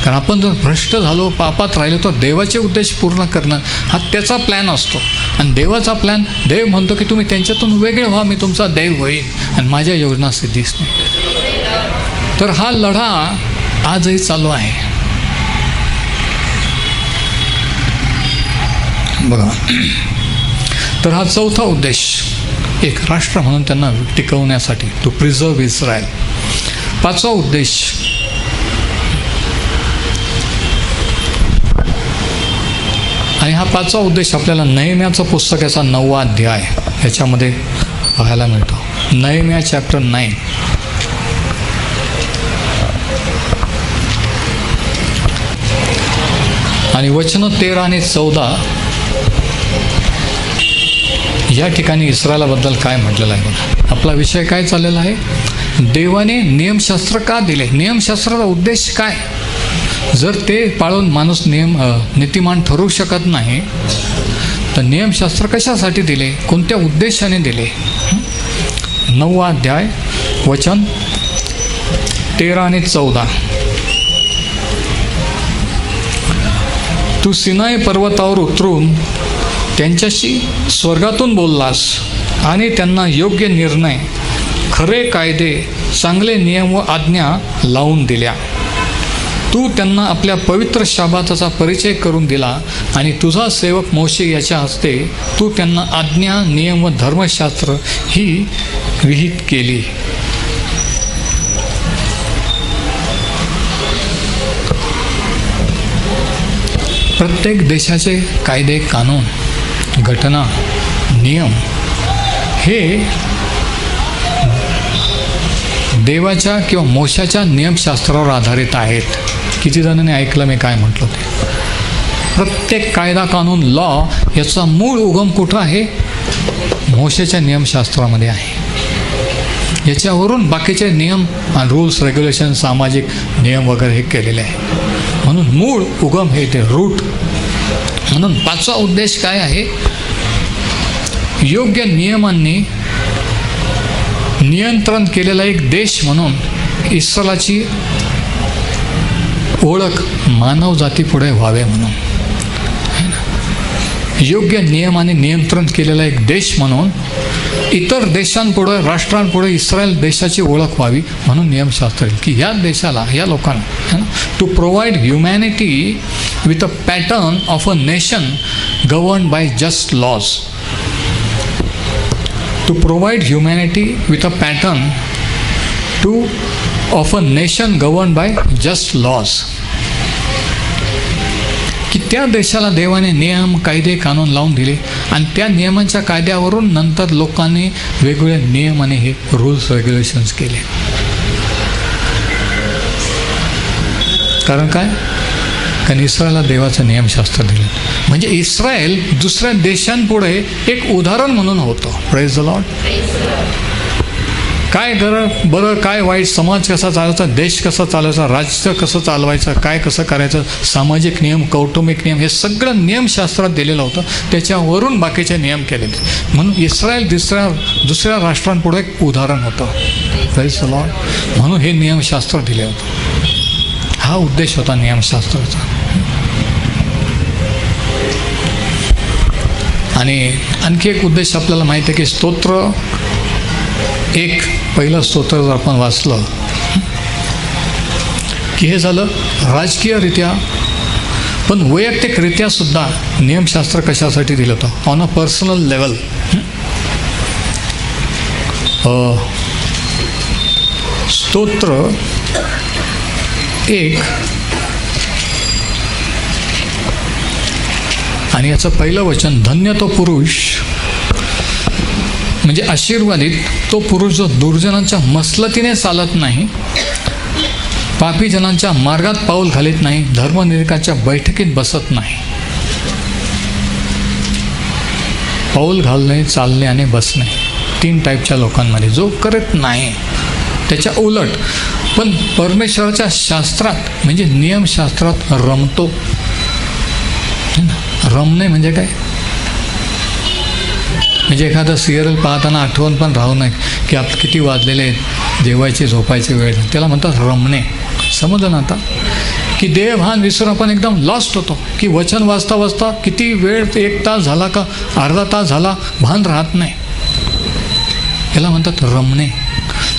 कारण आपण जर भ्रष्ट झालो, पापात राहिलो, तर देवाचे उद्देश पूर्ण करणं हा त्याचा प्लॅन असतो. आणि देवाचा प्लॅन, देव म्हणतो की तुम्ही त्यांच्यातून वेगळे व्हा, मी तुमचा देव होईल आणि माझ्या योजना सिद्धीच नाही. तर हा लढा आजही चालू आहे. बघा, तर हा चौथा उद्देश, एक राष्ट्र म्हणून त्यांना टिकवण्यासाठी, टू प्रिझर्व इस्रायल. पाचवा उद्देश, आणि हा पाचवा उद्देश आपल्याला नेहम्याचं पुस्तक याचा 9वा अध्याय ह्याच्यामध्ये पाहायला मिळतो. नेहम्या चॅप्टर 9. आणि वचन 13 आणि 14 या ठिकाणी इस्रायलाबद्दल काय म्हटलेलं आहे बघा. आपला विषय काय चाललेला आहे? देवाने नियमशास्त्र का दिले? नियमशास्त्राचा उद्देश काय? जर ते पाळून माणूस नीतिमान ठरवू शकत नाही, तर नियमशास्त्र कशासाठी दिले? कोणत्या उद्देशाने दिले? 9वा अध्याय वचन 13 आणि 14. तू सिनाई पर्वतावर उतरून त्यांच्याशी स्वर्गातून बोललास आणि त्यांना योग्य निर्णय, खरे कायदे, चांगले नियम व आज्ञा लावून दिल्या. तू त्यांना आपल्या पवित्र शाबाताचा परिचय करून दिला आणि तुझा सेवक मोशे याच्या हस्ते तू त्यांना आज्ञा, नियम व धर्मशास्त्र ही विहित केली. प्रत्येक देशाचे कायदे, कानून, घटना, नियम हे देवाच्या किंवा मोशाच्या नियमशास्त्रावर आधारित आहेत. किती जणांनी ऐकलं मी काय म्हटलं ते? प्रत्येक कायदा, कानून, लॉ याचा मूळ उगम कुठं आहे? मोशाच्या नियमशास्त्रामध्ये आहे. याच्यावरून बाकीचे नियम, रूल्स, रेग्युलेशन, सामाजिक नियम वगैरे हे केलेले आहे. म्हणून मूळ उगम हे ते रूट. म्हणून पाचवा उद्देश काय आहे? योग्य नियमांनी नियंत्रण केलेला एक देश म्हणून इस्रायलाची ओळख मानव जातीपुढे व्हावे म्हणून. योग्य नियमाने नियंत्रण केलेला एक देश म्हणून इतर देशांपुढे, राष्ट्रांपुढे इस्रायल देशाची ओळख व्हावी म्हणून नियमशास्त्र, की ह्या देशाला, ह्या लोकांना, to provide humanity with a pattern of a nation govern by just laws. To provide humanity with a pattern of a nation govern by just laws. की त्या देशाला देवाने नियम, कायदे, कानून लावून दिले आणि त्या नियमांच्या कायद्यावरून नंतर लोकांनी वेगवेगळे नियम आणि हे रूल्स, रेग्युलेशन्स केले. कारण काय? कारण इस्रायलला देवाचं नियमशास्त्र दिलं. म्हणजे इस्रायल दुसऱ्या देशांपुढे एक उदाहरण म्हणून होतं. Praise the Lord. काय बरं, काय वाईट, समाज कसा चालवायचा, देश कसा चालवायचा, राज्य कसं चालवायचं, काय कसं करायचं, सामाजिक नियम, कौटुंबिक नियम, हे सगळं नियमशास्त्रात दिलेलं होतं. त्याच्यावरून बाकीचे नियम केलेले. म्हणून इस्रायल दुसऱ्या राष्ट्रांपुढे एक उदाहरण होतं. Praise the Lord. म्हणून हे नियमशास्त्र दिले होतं. हा उद्देश होता नियमशास्त्राचा. आणि आणखी एक उद्देश आपल्याला माहिती आहे की स्तोत्र एक पहिलं स्तोत्र जर आपण वाचलं की हे झालं राजकीयरित्या, पण वैयक्तिकरित्या सुद्धा नियमशास्त्र कशासाठी दिलं होतं ऑन अ पर्सनल लेवल. स्तोत्र एक आणि याचं पहिलं वचन, धन्य तो पुरुष, म्हणजे आशीर्वादित तो पुरुष जो दुर्जनांच्या मसलतीने चालत नाही, पापी जनांच्या मार्गात पाऊल घालीत नाही, धर्मनिरकाच्या बैठकीत बसत नाही. पाऊल घालणे, चालणे आणि बसणे, 3 टाईपच्या लोकांमध्ये जो करत नाही. त्याच्या उलट पण परमेश्वराच्या शास्त्रात म्हणजे नियमशास्त्रात रमतो. रमणे म्हणजे काय? म्हणजे एखादं सिरियल पाहताना आठवण पण राहू नये की आप किती वाजलेले आहेत, जेवायचे झोपायचे वेळ, त्याला म्हणतात रमणे. समजलं ना आता की देहभान विसरून आपण एकदम लॉस्ट होतो की वचन वाचता वाचता किती वेळ, 1 तास झाला का अर्धा तास झाला, भान राहत नाही. याला म्हणतात रमणे.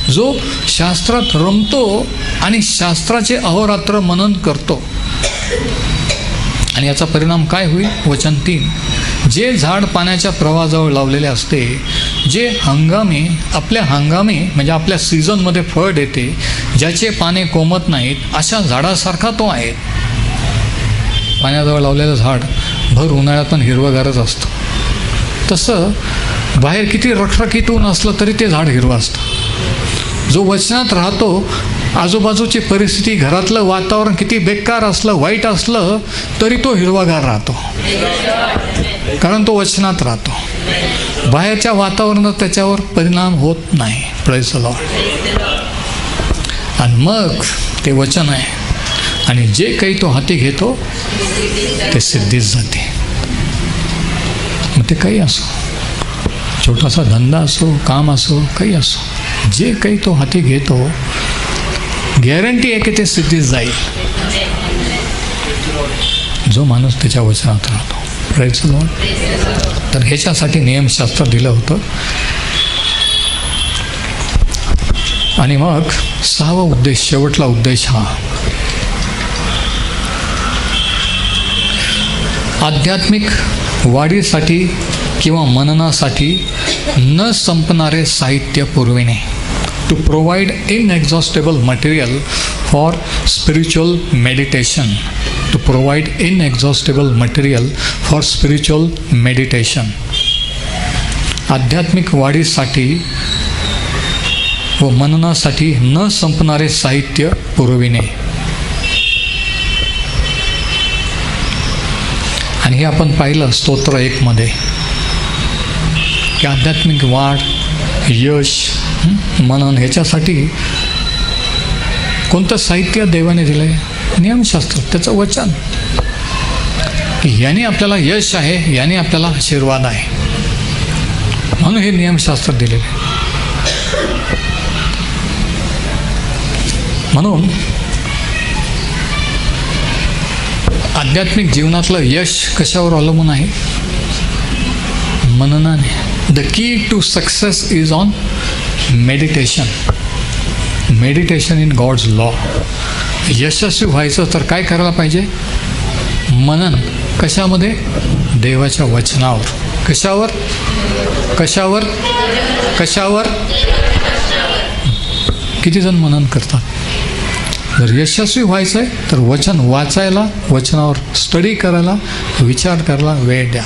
जो शास्त्रात रमतो आणि शास्त्राचे अहोरात्र मनन करतो. आणि याचा परिणाम काय होईल? वचन 3, जे झाड पाण्याच्या प्रवाहाजवळ लावलेले असते, जे हंगामी आपल्या हंगामी म्हणजे आपल्या सीझनमध्ये फळ देते, ज्याचे पाने कोमत नाहीत, अशा झाडासारखा तो आहे. पाण्याजवळ लावलेलं झाड भर उन्हाळ्यात पण हिरवंगारच असतं. तसं बाहेर किती रखरखीत ऊन असलं तरी ते झाड हिरवं असतं. जो वचनात राहतो, आजूबाजूची परिस्थिती, घरातलं वातावरण किती बेकार असलं, वाईट असलं तरी तो हिरवागार राहतो, कारण तो वचनात राहतो. बाहेरच्या वातावरणात त्याच्यावर परिणाम होत नाही. Praise the Lord. आणि मग ते वचन आहे, आणि जे काही तो हाती घेतो ते सिद्धीच जाते. मग ते काही असो, छोटासा धंदा असो, काम असो, काही असो, जे काही तो हाती घेतो गॅरंटी आहे की ते सिद्धीत जाईल, जो माणूस त्याच्या वचनात राहतो. Praise the Lord. तर ह्याच्यासाठी नियमशास्त्र दिलं होतं. आणि मग 6वा उद्देश, शेवटला उद्देश हा आध्यात्मिक वाढीसाठी किंवा मननासाठी न संपणारे साहित्य पुरविणे. To provide inexhaustible material for spiritual meditation. To provide inexhaustible material for spiritual meditation. आध्यात्मिक वाढीसाठी व मननासाठी न संपणारे साहित्य पुरविणे. आणि हे आपण पाहिलं स्तोत्र 1 मध्ये की आध्यात्मिक वाढ, यश, मनन ह्याच्यासाठी कोणतं साहित्य देवाने दिलं आहे? नियमशास्त्र, त्याचं वचन, की याने आपल्याला यश आहे, याने आपल्याला आशीर्वाद आहे, म्हणून हे नियमशास्त्र दिलेले. म्हणून आध्यात्मिक जीवनातलं यश कशावर अवलंबून आहे? मननाने. The key to success is on meditation. Meditation in God's law. यशस्वी व्हायचं तर काय करायला पाहिजे? मनन. कशामध्ये? देवाच्या वचनावर. कशावर? कशावर? कशावर? किती जण मनन करतात? जर यशस्वी व्हायचं आहे तर वचन वाचायला, वचनावर स्टडी करायला, विचार करायला वेळ द्या.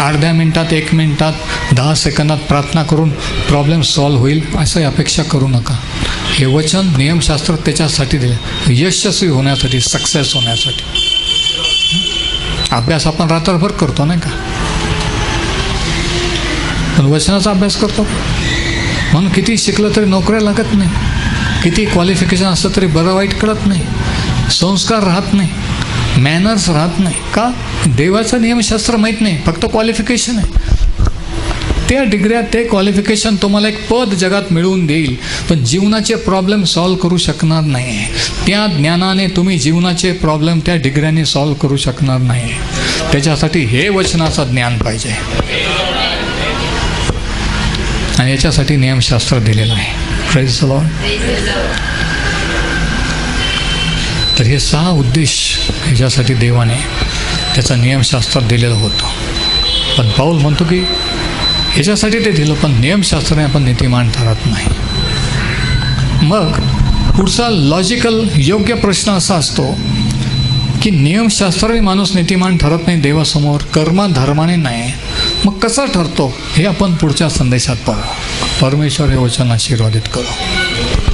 अर्ध्या मिनिटात, 1 मिनिटात, 10 सेकंदात प्रार्थना करून प्रॉब्लेम सॉल्व्ह होईल असं अपेक्षा करू नका. हे वचन, नियमशास्त्र त्याच्यासाठी दिले, यशस्वी होण्यासाठी, सक्सेस होण्यासाठी. अभ्यास आपण रात्रभर करतो नाही का, पण वचनाचा अभ्यास करतो. म्हणून किती शिकलं तरी नोकऱ्या लागत नाही, किती क्वालिफिकेशन असलं तरी बरं वाईट कळत नाही, संस्कार राहत नाही, मॅनर्स राहत नाही. का? देवाचं नियमशास्त्र माहीत नाही, फक्त क्वालिफिकेशन आहे. त्या डिग्र्या, ते क्वालिफिकेशन तुम्हाला एक पद जगात मिळवून देईल, पण जीवनाचे प्रॉब्लेम सॉल्व करू शकणार नाही. त्या ज्ञानाने तुम्ही जीवनाचे प्रॉब्लेम त्या डिग्र्याने सॉल्व करू शकणार नाही. त्याच्यासाठी हे वचनाचं ज्ञान पाहिजे आणि याच्यासाठी नियमशास्त्र दिलेलं आहे. Praise the Lord. तर हे 6 उद्देश ह्याच्यासाठी देवाने त्याचं नियमशास्त्र दिलेलं होतं. पण पाऊल म्हणतो की ह्याच्यासाठी ते दिलं, पण नियमशास्त्राने आपण नीतिमान ठरत नाही. मग पुढचा लॉजिकल योग्य प्रश्न असा असतो की नियमशास्त्राने माणूस नीतिमान ठरत नाही देवासमोर, कर्मधर्माने नाही. मग कसा ठरतो हे आपण पुढच्या संदेशात पाहू. परमेश्वर हे वचन आशीर्वादित करो.